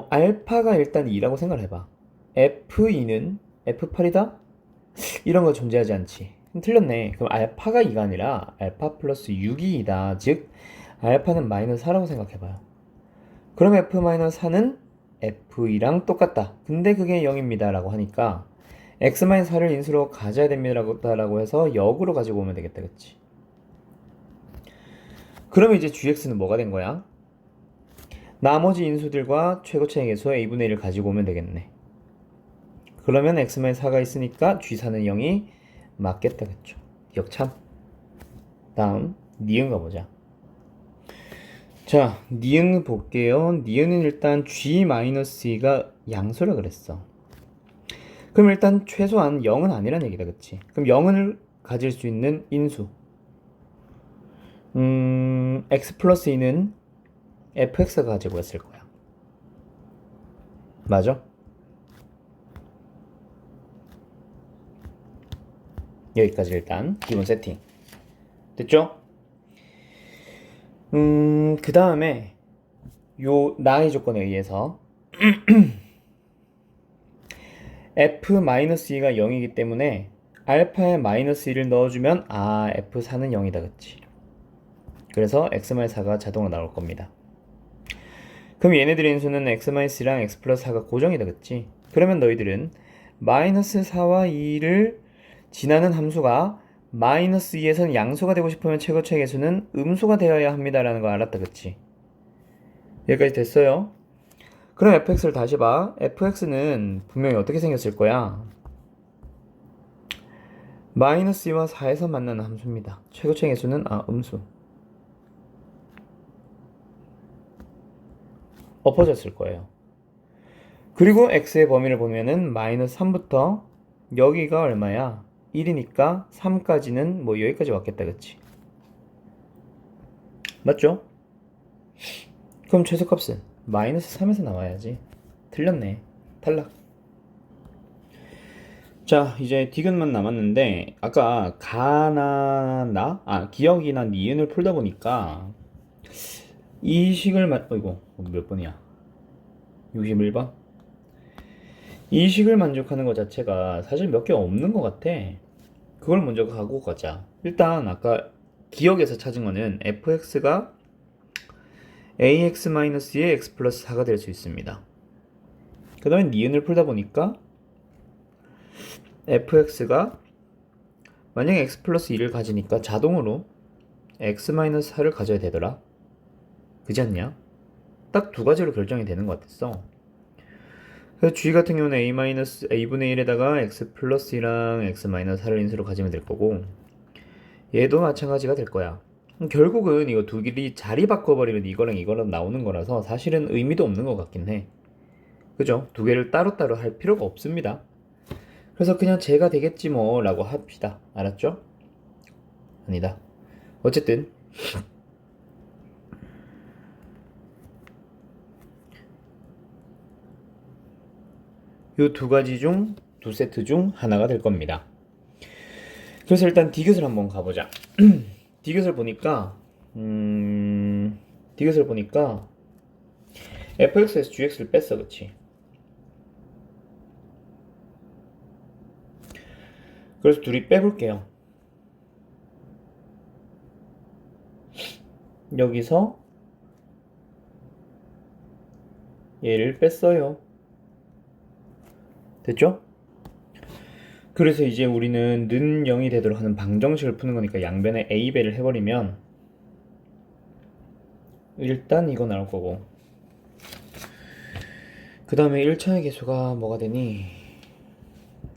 알파가 일단 2라고 생각을 해봐. F2는 F8이다? 이런 거 존재하지 않지. 틀렸네. 그럼 알파가 2가 아니라 알파 플러스 6이 2다. 즉 알파는 마이너스 4라고 생각해봐요. 그럼 F-4는 F2랑 똑같다. 근데 그게 0입니다 라고 하니까 X-4를 인수로 가져야 됩니다 라고 해서 역으로 가지고 오면 되겠다. 그치? 그러면 이제 GX는 뭐가 된 거야? 나머지 인수들과 최고차의 계수 A분의 1을 가지고 오면 되겠네. 그러면 X-4가 있으니까 G4는 0이 맞겠다. 그쵸? 역참. 다음 니은 가보자. 자, 니은 볼게요. 니은은 일단 G-2가 양수라 그랬어. 그럼 일단 최소한 0은 아니란 얘기다. 그치? 그럼 0을 가질 수 있는 인수. X 플러스 2는 fx가 가지고 있을 거야. 맞아? 여기까지 일단 기본 세팅. 됐죠? 그 다음에 요 나의 조건에 의해서 f-2가 0이기 때문에 알파에 마이너스 1을 넣어주면 f4는 0이다. 그치? 그래서 x-4가 자동으로 나올 겁니다. 그럼 얘네들의 인수는 x-2랑 x 플러스 4가 고정이다. 그치? 그러면 너희들은 마이너스 4와 2를 지나는 함수가 마이너스 2에서는 양수가 되고 싶으면 최고차의 개수는 음수가 되어야 합니다 라는 거 알았다. 그치? 여기까지 됐어요. 그럼 fx를 다시 봐. fx는 분명히 어떻게 생겼을 거야? 마이너스 2와 4에서 만나는 함수입니다. 최고차의 개수는 음수. 엎어졌을 거예요. 그리고 x의 범위를 보면은 마이너스 3부터 여기가 얼마야? 1이니까 3까지는 뭐 여기까지 왔겠다. 그치? 맞죠? 그럼 최소값은 마이너스 3에서 나와야지. 틀렸네. 탈락. 자, 이제 디귿만 남았는데 아까 기억이나 니은을 풀다 보니까 이 식을 어이구 몇 번이야? 61번? 이 식을 만족하는 것 자체가 사실 몇 개 없는 것 같아. 그걸 먼저 가고 가자. 일단 아까 기억에서 찾은 거는 fx가 ax-2의 x 플러스 4가 될 수 있습니다. 그 다음에 니은을 풀다 보니까 fx가 만약에 x 플러스 2를 가지니까 자동으로 x-4를 가져야 되더라. 그지 않냐? 딱 두 가지로 결정이 되는 것 같았어. 그래서 g 같은 경우는 a분의 1에다가 x 플러스 2랑 x-4를 인수로 가지면 될 거고 얘도 마찬가지가 될 거야. 결국은 이거 두 길이 자리 바꿔버리면 이거랑 나오는 거라서 사실은 의미도 없는 것 같긴 해. 그죠? 두 개를 따로따로 할 필요가 없습니다. 그래서 그냥 제가 되겠지 뭐 라고 합시다. 알았죠? 아니다. 어쨌든 요 두 가지 중 두 세트 중 하나가 될 겁니다. 그래서 일단 디귿을 한번 가보자. 디귿을 보니까 fx에서 gx를 뺐어. 그치? 그래서 둘이 빼볼게요. 여기서 얘를 뺐어요. 됐죠? 그래서 이제 우리는 는 0이 되도록 하는 방정식을 푸는 거니까 양변에 a배를 해버리면 일단 이거 나올 거고 그 다음에 1차의 계수가 뭐가 되니?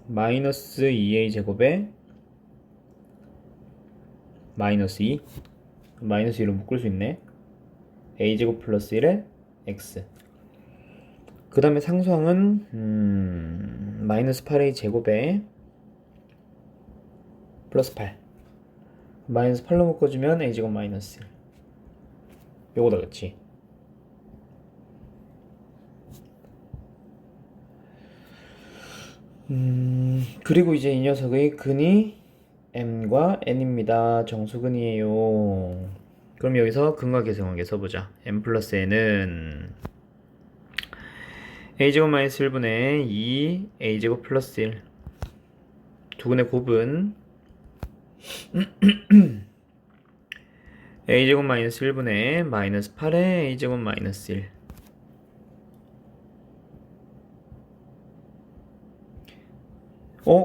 마이너스 2a 제곱에 마이너스 2 마이너스 2로 묶을 수 있네. a 제곱 플러스 1에 x 그 다음에 상수항은 마이너스 8a 제곱에 플러스 8 마이너스 8로 묶어주면 a 제곱 마이너스 1 요거다. 그치? 그리고 이제 이 녀석의 근이 m과 n입니다. 정수근이에요. 그럼 여기서 근과 계승관계 써보자. m 플러스 n은 a제곱 마이너스 1분의 2 a제곱 플러스 1 두근의 곱은 a제곱 마이너스 1분의 마이너스 8의 a제곱 마이너스 1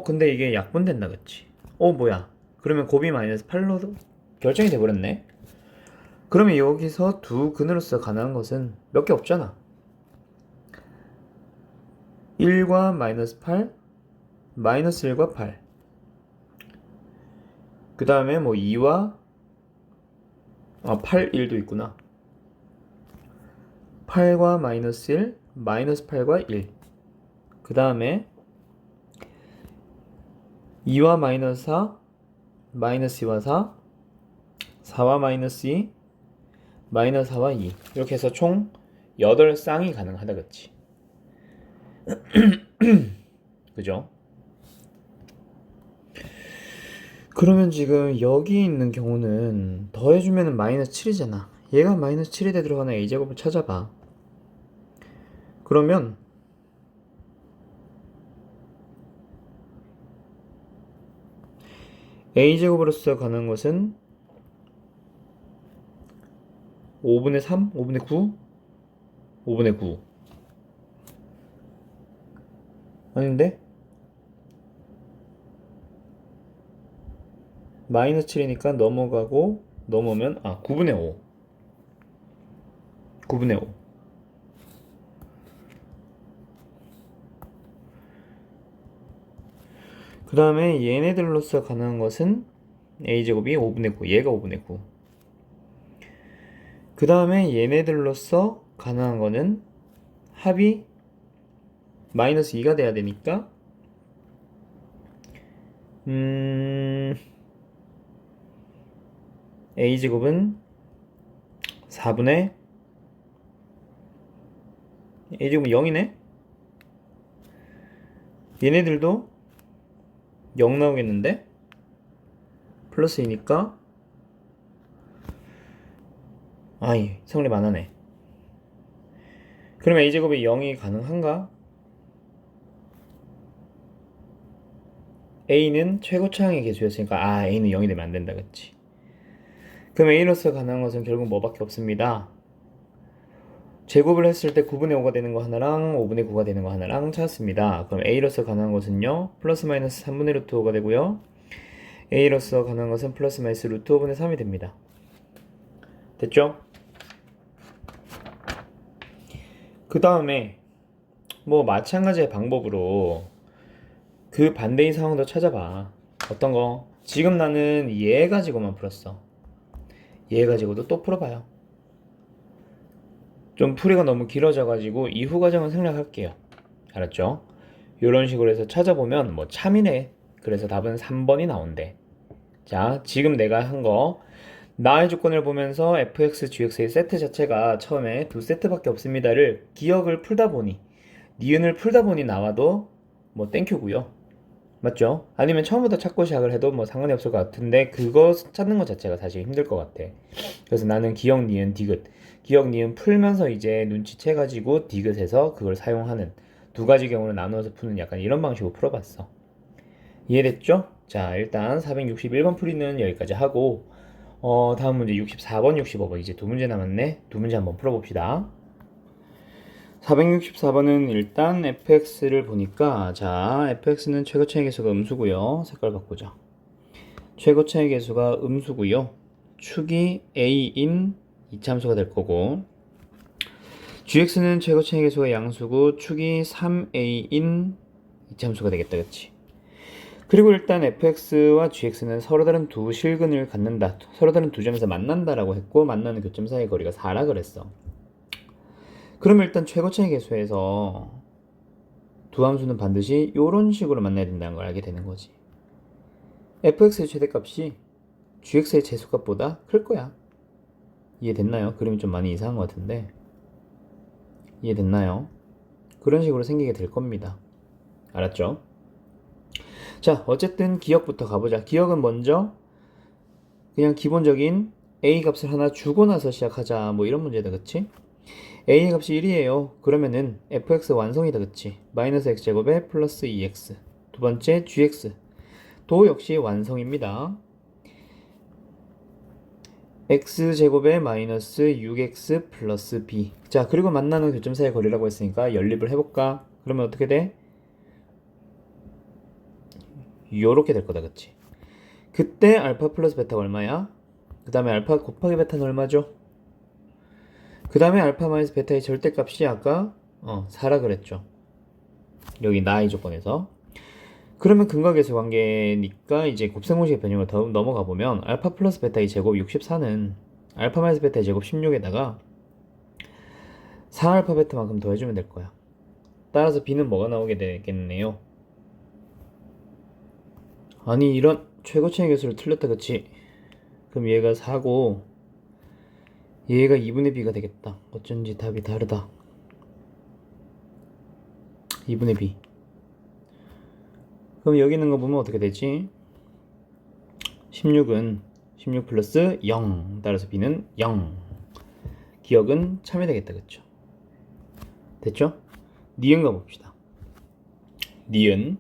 근데 이게 약분된다 그치? 뭐야 그러면 곱이 마이너스 8로 결정이 돼버렸네. 그러면 여기서 두 근으로서 가능한 것은 몇 개 없잖아. 1과 마이너스 8 마이너스 1과 8 그 다음에 뭐 2와 8, 1도 있구나. 8과 마이너스 1 마이너스 8과 1 그 다음에 2와 마이너스 4 마이너스 2와 4 4와 마이너스 2 마이너스 4와 2 이렇게 해서 총 8쌍이 가능하다 그치? 그죠? 그러면 지금 여기 있는 경우는 더해주면 마이너스 7이잖아. 얘가 마이너스 7에 들어가는 a제곱을 찾아봐. 그러면 a제곱으로서 가는 것은 5분의 3? 5분의 9? 5분의 9 아닌데? 마이너스 7이니까 넘어가고 넘으면 9분의 5 9분의 5 그 다음에 얘네들로서 가능한 것은 a제곱이 5분의 9 얘가 5분의 9 그 다음에 얘네들로서 가능한 거는 합이 마이너스 2가 돼야 되니까 a제곱은 4분의 a제곱은 0이네? 얘네들도 0 나오겠는데? 플러스 2니까 성립 안 하네. 그러면 a제곱이 0이 가능한가? a는 최고차항의 개수였으니까 a는 0이 되면 안 된다 그치? 그럼 a로서 가능한 것은 결국 뭐밖에 없습니다. 제곱을 했을 때 9분의 5가 되는 거 하나랑 5분의 9가 되는 거 하나랑 찾았습니다. 그럼 a로서 가능한 것은요 플러스 마이너스 3분의 루트 5가 되고요 a로서 가능한 것은 플러스 마이너스 루트 5분의 3이 됩니다. 됐죠? 그 다음에 뭐 마찬가지의 방법으로 그 반대인 상황도 찾아봐. 어떤 거? 지금 나는 얘 가지고만 풀었어. 얘 가지고도 또 풀어봐요. 좀 풀이가 너무 길어져가지고 이후 과정은 생략할게요. 알았죠? 이런 식으로 해서 찾아보면 뭐 참이네. 그래서 답은 3번이 나온대. 자, 지금 내가 한 거 나의 조건을 보면서 fx, gx의 세트 자체가 처음에 두 세트밖에 없습니다를 기억을 풀다 보니 니은을 풀다 보니 나와도 뭐 땡큐고요. 맞죠? 아니면 처음부터 찾고 시작을 해도 뭐 상관이 없을 것 같은데 그거 찾는 것 자체가 사실 힘들 것 같아. 그래서 나는 기억, 니은, 디귿 기억, 니은 풀면서 이제 눈치채가지고 디귿에서 그걸 사용하는 두 가지 경우를 나누어서 푸는 약간 이런 방식으로 풀어봤어. 이해됐죠? 자, 일단 461번 풀이는 여기까지 하고 다음 문제 64번, 65번 이제 두 문제 남았네. 두 문제 한번 풀어봅시다. 464번은 일단 fx를 보니까 자, fx는 최고차의 개수가 음수고요. 색깔 바꾸자. 최고차의 개수가 음수고요. 축이 a인 이참수가 될 거고 gx는 최고차의 개수가 양수고 축이 3a인 이참수가 되겠다. 그치? 그리고 일단 fx와 gx는 서로 다른 두 실근을 갖는다. 서로 다른 두 점에서 만난다라고 했고 만나는 교점 사이의 거리가 4라 그랬어. 그러면 일단 최고차의 개수에서 두 함수는 반드시 이런 식으로 만나야 된다는 걸 알게 되는 거지. fx의 최대값이 gx의 최소값보다 클 거야. 이해됐나요? 그림이 좀 많이 이상한 것 같은데 이해됐나요? 그런 식으로 생기게 될 겁니다. 알았죠? 자, 어쨌든 기억부터 가보자. 기억은 먼저 그냥 기본적인 a 값을 하나 주고 나서 시작하자. 뭐 이런 문제다, 그치? a 값이 1이에요. 그러면은 fx 완성이다, 그치? 마이너스 x제곱에 플러스 2x. 두 번째 gx. 도 역시 완성입니다. x제곱에 마이너스 6x 플러스 b. 자, 그리고 만나는 교점 사이의 거리라고 했으니까 연립을 해볼까? 그러면 어떻게 돼? 요렇게 될 거다, 그치? 그때 알파 플러스 베타가 얼마야? 그 다음에 알파 곱하기 베타는 얼마죠? 그 다음에 알파 마이너스 베타의 절대값이 아까 4라 그랬죠. 여기 나의 조건에서. 그러면 근각에서 관계니까 이제 곱셈공식의 변형을 더 넘어가 보면 알파 플러스 베타의 제곱 64는 알파 마이너스 베타의 제곱 16에다가 4알파 베타만큼 더해주면 될 거야. 따라서 b는 뭐가 나오게 되겠네요? 아니 이런 최고차의 개수를 틀렸다, 그치? 그럼 얘가 4고 얘가 2분의 b가 되겠다. 어쩐지 답이 다르다. 2분의 b. 그럼 여기 있는 거 보면 어떻게 되지? 16은 16 플러스 0. 따라서 b는 0. 기억은 참이 되겠다, 그쵸? 됐죠? 니은 가봅시다. 니은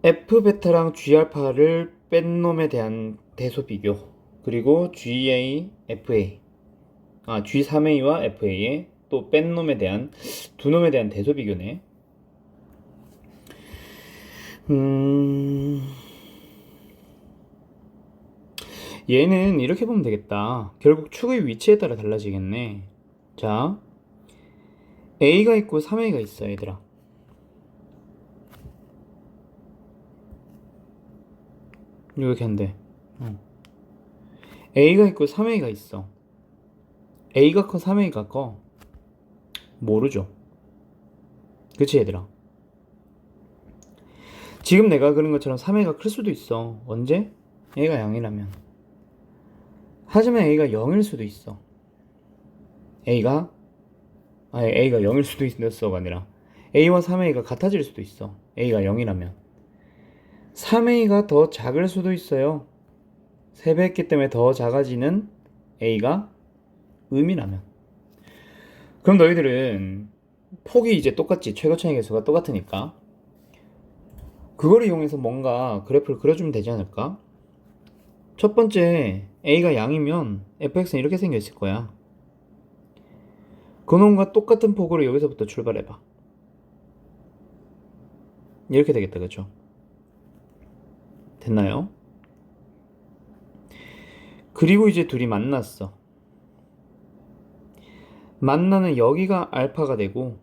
F베타랑 G알파를 뺀 놈에 대한 대소 비교, 그리고 GA, FA, G3A와 FA의 또 뺀 놈에 대한 두 놈에 대한 대소 비교네. 얘는 이렇게 보면 되겠다. 결국 축의 위치에 따라 달라지겠네. 자, A가 있고 3A가 있어, 얘들아. 이렇게 한대. A가 있고 3A가 있어. A가 커, 3A가 커? 모르죠. 그치, 얘들아? 지금 내가 그린 것처럼 3A가 클 수도 있어. 언제? A가 0이라면. 하지만 A가 0일 수도 있어. A가 0일 수도 있어가 아니라 A와 3A가 같아질 수도 있어. A가 0이라면. 3A가 더 작을 수도 있어요. 3배 했기 때문에 더 작아지는 A가 음이라면. 그럼 너희들은 폭이 이제 똑같지. 최고차의 개수가 똑같으니까 그걸 이용해서 뭔가 그래프를 그려주면 되지 않을까? 첫 번째, A가 양이면 fx는 이렇게 생겼을 거야. 그놈과 똑같은 폭으로 여기서부터 출발해봐. 이렇게 되겠다, 그쵸? 됐나요? 그리고 이제 둘이 만났어. 만나는 여기가 알파가 되고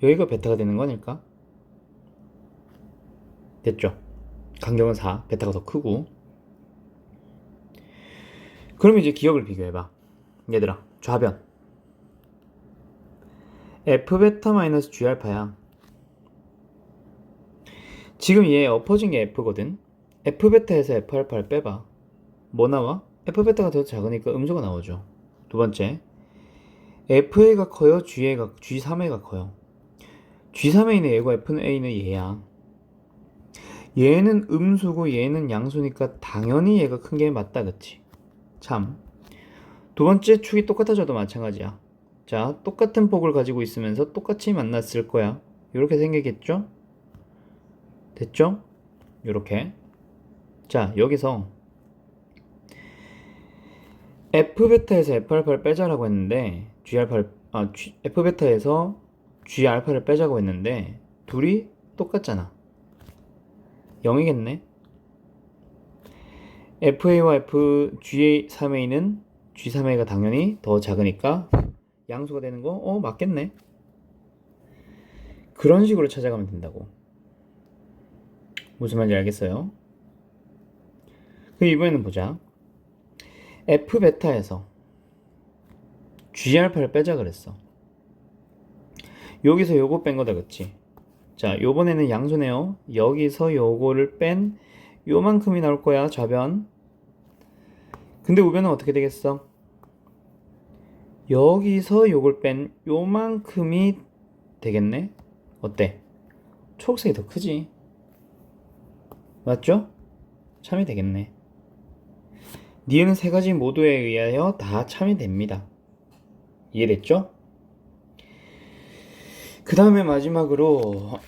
여기가 베타가 되는 거니까. 됐죠? 간격은 4, 베타가 더 크고. 그러면 이제 기억을 비교해봐. 얘들아, 좌변 f베타 마이너스 g알파야. 지금 얘 엎어진 게 f거든. f베타에서 f알파를 빼봐. 뭐 나와? f베타가 더 작으니까 음수가 나오죠. 두 번째, fa가 커요? G3a가 커요? G3a는 얘고 fa는 얘야. 얘는 음수고 얘는 양수니까 당연히 얘가 큰 게 맞다, 그치? 참. 두 번째, 축이 똑같아져도 마찬가지야. 자, 똑같은 폭을 가지고 있으면서 똑같이 만났을 거야. 이렇게 생기겠죠? 됐죠? 이렇게. 자, 여기서 f베타에서 f알파를 빼자라고 했는데 f베타에서 g알파를 빼자고 했는데 둘이 똑같잖아. 0이겠네. FA와 G3A는 G3A가 당연히 더 작으니까 양수가 되는 거? 맞겠네. 그런 식으로 찾아가면 된다고. 무슨 말인지 알겠어요? 그럼 이번에는 보자. F베타에서 G알파를 빼자 그랬어. 여기서 요거 뺀 거다, 그치? 자, 요번에는 양수네요. 여기서 요거를 뺀 요만큼이 나올 거야, 좌변. 근데 우변은 어떻게 되겠어? 여기서 요걸 뺀 요만큼이 되겠네? 어때? 초록색이 더 크지? 맞죠? 참이 되겠네. 니은은 세 가지 모두에 의하여 다 참이 됩니다. 이해됐죠? 그 다음에 마지막으로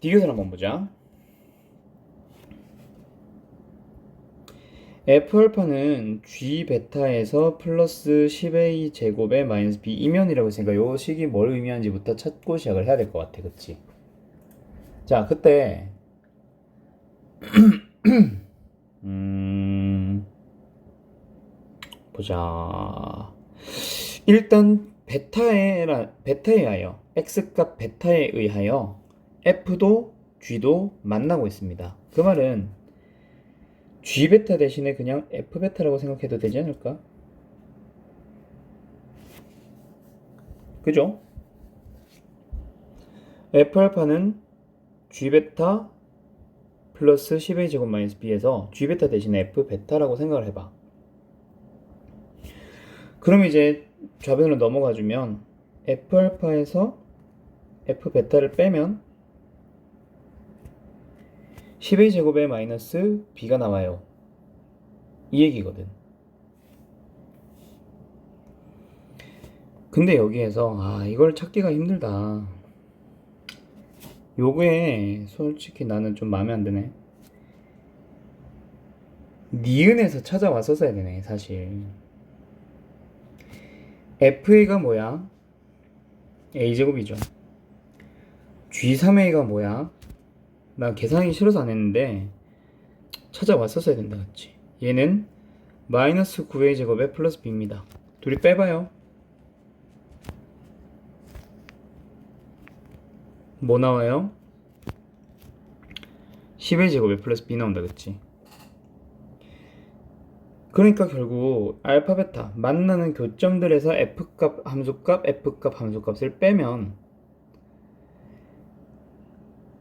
디귿을 한번 보자. F알파는 G 베타에서 플러스 10A 제곱에 마이너스 B 이면이라고 했으니까 요 식이 뭘 의미하는지부터 찾고 시작을 해야 될 것 같아. 그치? 자, 그때 보자. 일단 베타에 의하여 X값 베타에 의하여 F도 G도 만나고 있습니다. 그 말은 G 베타 대신에 그냥 F 베타라고 생각해도 되지 않을까? 그죠? F 알파는 G 베타 플러스 10A 제곱 마이너스 B에서 G 베타 대신에 F 베타라고 생각을 해봐. 그럼 이제 좌변으로 넘어가 주면 F 알파에서 F 베타를 빼면 10A 제곱에 마이너스 B가 나와요. 이 얘기거든. 근데 여기에서 이걸 찾기가 힘들다. 요게 솔직히 나는 좀 마음에 안 드네. 니은에서 찾아왔었어야 되네, 사실. FA가 뭐야? A제곱이죠. G3A가 뭐야? 나 계산하기 싫어서 안 했는데 찾아왔었어야 된다, 그치? 얘는 마이너스 9A 제곱에 플러스 B입니다. 둘이 빼봐요. 뭐 나와요? 10A 제곱에 플러스 B 나온다, 그치? 그러니까 결국 알파 베타 만나는 교점들에서 F값 함수값 F값 함수값을 빼면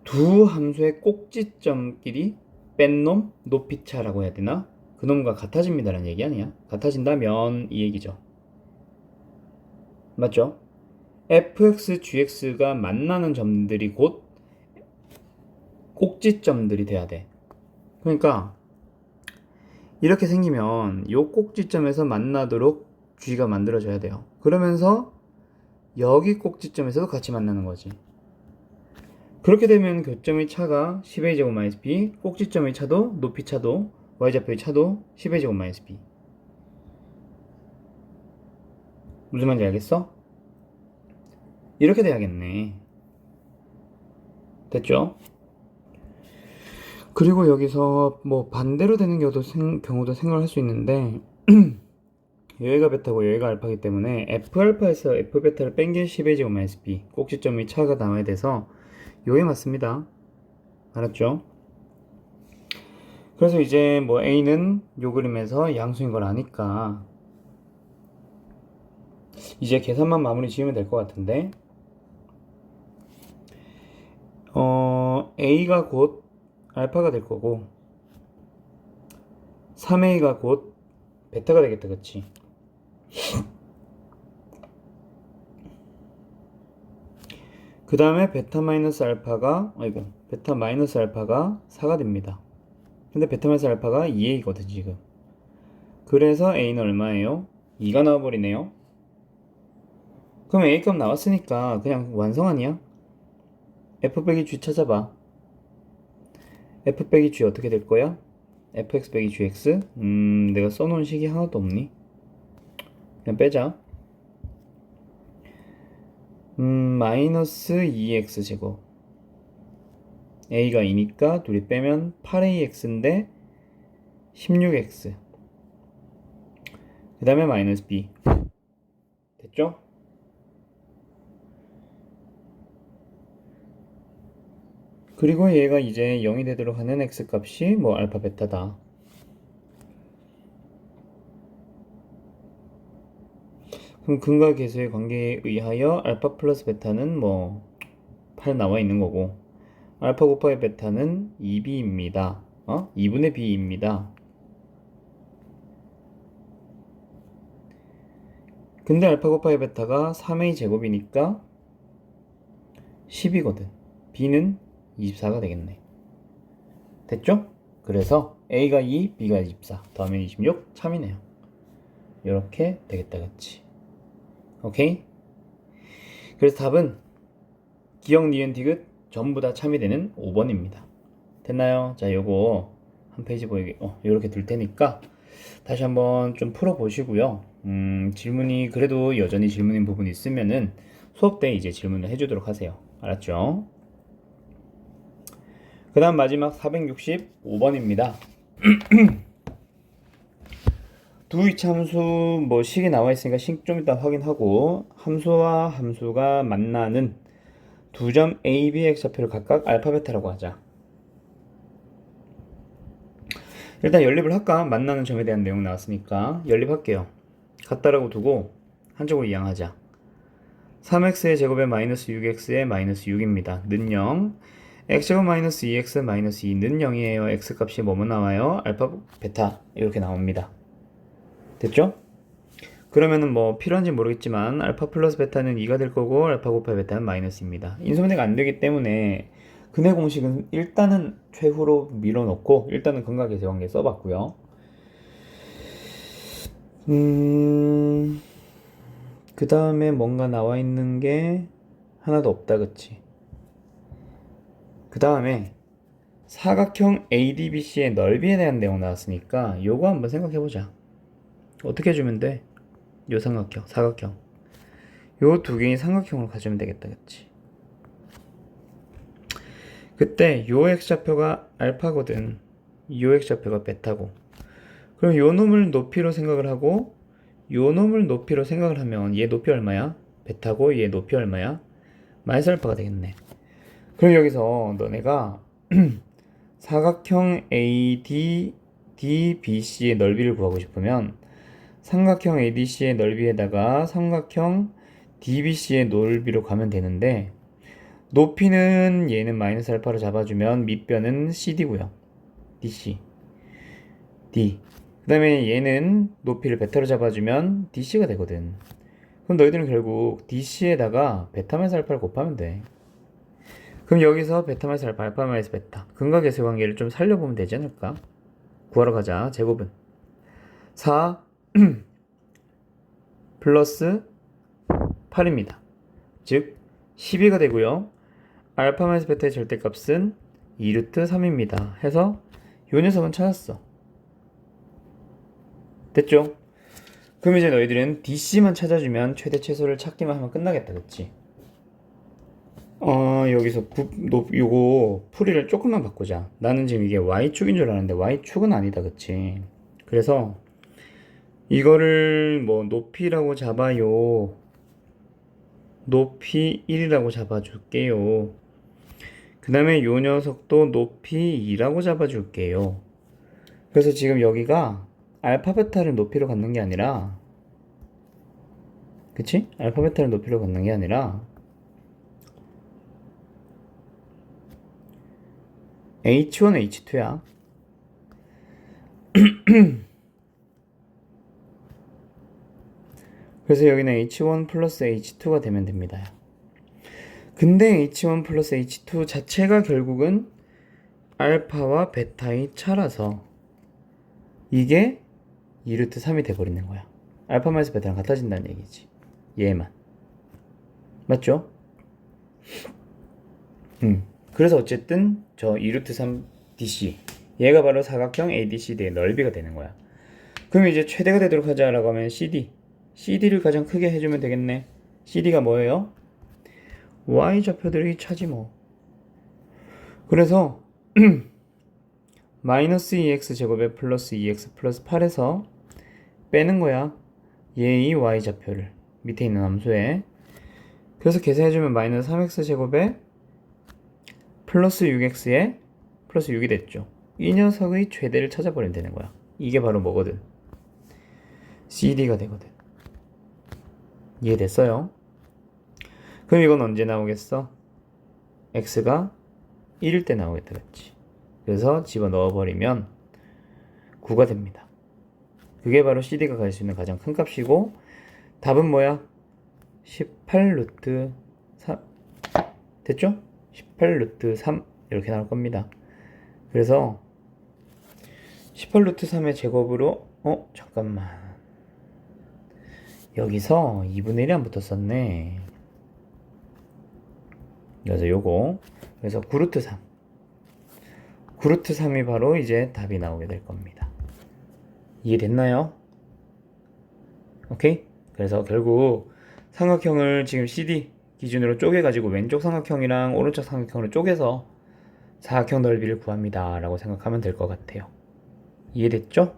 두 함수의 꼭지점끼리 뺀 놈 높이차라고 해야 되나? 그 놈과 같아집니다 라는 얘기 아니야? 같아진다면 이 얘기죠. 맞죠? fx, gx가 만나는 점들이 곧 꼭지점들이 돼야 돼. 그러니까 이렇게 생기면 요 꼭지점에서 만나도록 g가 만들어져야 돼요. 그러면서 여기 꼭지점에서도 같이 만나는 거지. 그렇게 되면 교점의 차가 10a 제곱 마이너스 b, 꼭지점의 차도 높이 차도 y좌표의 차도 10a 제곱 마이너스 b. 무슨 말인지 알겠어? 이렇게 돼야겠네. 됐죠? 그리고 여기서 뭐 반대로 되는 경우도 생각할 수 있는데 여기가 베타고 여기가 알파이기 때문에 F알파에서 F베타를 뺀 게 10a 제곱 마이너스 b, 꼭지점의 차가 나와야 돼서 요게 맞습니다. 알았죠? 그래서 이제 뭐 A는 요 그림에서 양수인 걸 아니까 이제 계산만 마무리 지으면 될 것 같은데 A가 곧 알파가 될 거고 3A가 곧 베타가 되겠다, 그치? 그 다음에 베타 마이너스 알파가 4가 됩니다. 근데 베타 마이너스 알파가 2A거든 지금. 그래서 A는 얼마예요? 2가 나와버리네요. 그럼 A값 나왔으니까 그냥 완성 아니야? F 빼기 G 찾아봐. F 빼기 G 어떻게 될 거야? fx 빼기 gx? 내가 써놓은 식이 하나도 없니? 그냥 빼자. 마이너스 2x 제곱. a가 2니까 둘이 빼면 8ax인데 16x. 그 다음에 마이너스 b. 됐죠? 그리고 얘가 이제 0이 되도록 하는 x값이 뭐 알파 베타다. 그럼 근과 계수의 관계에 의하여 알파 플러스 베타는 뭐 8 나와 있는 거고 알파 곱하기 베타는 2b입니다. 2분의 b입니다. 근데 알파 곱하기 베타가 3a 제곱이니까 10이거든. b는 24가 되겠네. 됐죠? 그래서 A가 2, B가 24 더하면 26 참이네요. 이렇게 되겠다, 그치? 오케이? 그래서 답은 기억, 니은, 디귿 전부 다 참이 되는 5번입니다. 됐나요? 자, 요거 한 페이지 보이게 요렇게 둘 테니까 다시 한번 좀 풀어보시고요. 질문이 그래도 여전히 질문인 부분이 있으면은 수업 때 이제 질문을 해주도록 하세요. 알았죠? 그 다음 마지막 465번입니다. 두 이차함수 뭐 식이 나와 있으니까 식 좀 이따 확인하고 함수와 함수가 만나는 두 점 A, B, X좌표를 각각 알파, 베타라고 하자. 일단 연립을 할까? 만나는 점에 대한 내용 나왔으니까 연립할게요. 같다라고 두고 한쪽으로 이항하자. 3x의 제곱에 마이너스 6x의 마이너스 6입니다. 는 0. x제곱 마이너스 2x 마이너스 2는 0이에요. x값이 뭐뭐 나와요? 알파, 베타 이렇게 나옵니다. 됐죠? 그러면은 뭐 필요한지 모르겠지만 알파 플러스 베타는 2가 될 거고 알파 곱하기 베타는 마이너스입니다. 인수분해가 안 되기 때문에 근해 공식은 일단은 최후로 밀어놓고 일단은 근각계세관계 써봤고요. 그 다음에 뭔가 나와 있는 게 하나도 없다, 그치? 그 다음에 사각형 ADBC의 넓이에 대한 내용 나왔으니까 요거 한번 생각해보자. 어떻게 해주면 돼? 요 삼각형, 사각형. 요 두 개의 삼각형으로 가주면 되겠다, 그치? 그때 요 x좌표가 알파거든. 요 x좌표가 베타고. 그럼 요 놈을 높이로 생각을 하고 요 놈을 높이로 생각을 하면 얘 높이 얼마야? 베타고 얘 높이 얼마야? 마이너스 알파가 되겠네. 그럼 여기서 너네가 사각형 ADBC의 넓이를 구하고 싶으면 삼각형 ADC의 넓이에다가 삼각형 DBC의 넓이로 가면 되는데 높이는 얘는 마이너스 알파로 잡아주면 밑변은 CD고요. DC D. 그 다음에 얘는 높이를 베타로 잡아주면 DC가 되거든. 그럼 너희들은 결국 DC에다가 베타 마이너스 알파를 곱하면 돼. 그럼 여기서 베타 마이너스 알파, 알파 마이너스 베타 근각계수 관계를 좀 살려보면 되지 않을까? 구하러 가자. 제곱은 4 플러스 8입니다. 즉 12가 되고요. 알파 마이너스 베타의 절대값은 2루트 3입니다. 해서 요 녀석은 찾았어. 됐죠? 그럼 이제 너희들은 DC만 찾아주면 최대 최소를 찾기만 하면 끝나겠다, 그치? 여기서 요거 풀이를 조금만 바꾸자. 나는 지금 이게 Y축인 줄 알았는데 Y축은 아니다, 그치? 그래서 이거를 뭐 높이라고 잡아요. 높이 1이라고 잡아줄게요. 그 다음에 요 녀석도 높이 2라고 잡아줄게요. 그래서 지금 여기가 알파 베타를 높이로 갖는 게 아니라, 그치? 알파 베타를 높이로 갖는 게 아니라 H1, H2야. 그래서 여기는 H1 플러스 H2가 되면 됩니다. 근데 H1 플러스 H2 자체가 결국은 알파와 베타의 차라서 이게 2루트 3이 돼버리는 거야. 알파 마이너스 베타랑 같아진다는 얘기지. 얘만. 맞죠? 그래서 어쨌든 저 2루트 3 DC 얘가 바로 사각형 ADCD의 넓이가 되는 거야. 그럼 이제 최대가 되도록 하자라고 하면 CD를 가장 크게 해주면 되겠네. CD가 뭐예요? Y좌표들의 차지 뭐. 그래서 마이너스 2x 제곱에 플러스 2x 플러스 8에서 빼는 거야. 얘의 Y좌표를 밑에 있는 함수에. 그래서 계산해주면 마이너스 3x 제곱에 플러스 6x에 플러스 6이 됐죠. 이 녀석의 최대를 찾아버리면 되는 거야. 이게 바로 뭐거든? CD가 되거든. 이해됐어요? 그럼 이건 언제 나오겠어? x가 1일 때 나오겠다, 그치? 그래서 집어넣어버리면 9가 됩니다. 그게 바로 CD가 갈 수 있는 가장 큰 값이고 답은 뭐야? 18 루트 3 됐죠? 18 루트 3 이렇게 나올 겁니다. 그래서 18 루트 3의 제곱으로 잠깐만, 여기서 2분의 1이 안 붙었었네. 그래서 요거, 그래서 9 루트 3, 9 루트 3이 바로 이제 답이 나오게 될 겁니다. 이해됐나요? 오케이? 그래서 결국 삼각형을 지금 CD 기준으로 쪼개가지고 왼쪽 삼각형이랑 오른쪽 삼각형으로 쪼개서 사각형 넓이를 구합니다 라고 생각하면 될 것 같아요. 이해됐죠?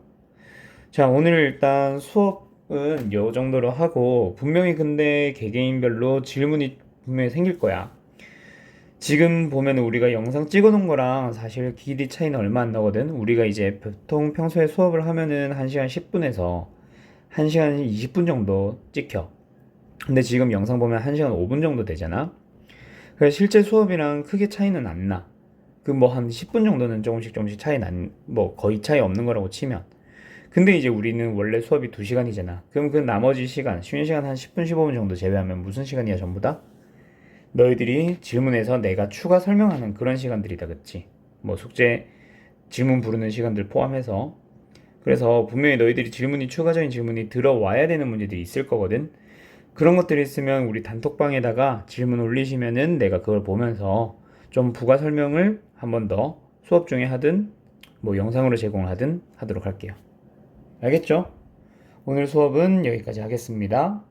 자, 오늘 일단 수업은 요 정도로 하고, 분명히 근데 개개인별로 질문이 분명히 생길 거야. 지금 보면 우리가 영상 찍어 놓은 거랑 사실 길이 차이는 얼마 안 나거든. 우리가 이제 보통 평소에 수업을 하면은 1시간 10분에서 1시간 20분 정도 찍혀. 근데 지금 영상 보면 1시간 5분 정도 되잖아. 그래서 실제 수업이랑 크게 차이는 안 나. 그 뭐 한 10분 정도는 조금씩 차이 뭐 거의 차이 없는 거라고 치면. 근데 이제 우리는 원래 수업이 2시간이잖아. 그럼 그 나머지 시간, 쉬는 시간 한 10분, 15분 정도 제외하면 무슨 시간이야, 전부 다? 너희들이 질문해서 내가 추가 설명하는 그런 시간들이다, 그치? 뭐 숙제, 질문 부르는 시간들 포함해서. 그래서 분명히 너희들이 추가적인 질문이 들어와야 되는 문제들이 있을 거거든. 그런 것들이 있으면 우리 단톡방에다가 질문 올리시면은 내가 그걸 보면서 좀 부가 설명을 한 번 더 수업 중에 하든 뭐 영상으로 제공을 하든 하도록 할게요. 알겠죠? 오늘 수업은 여기까지 하겠습니다.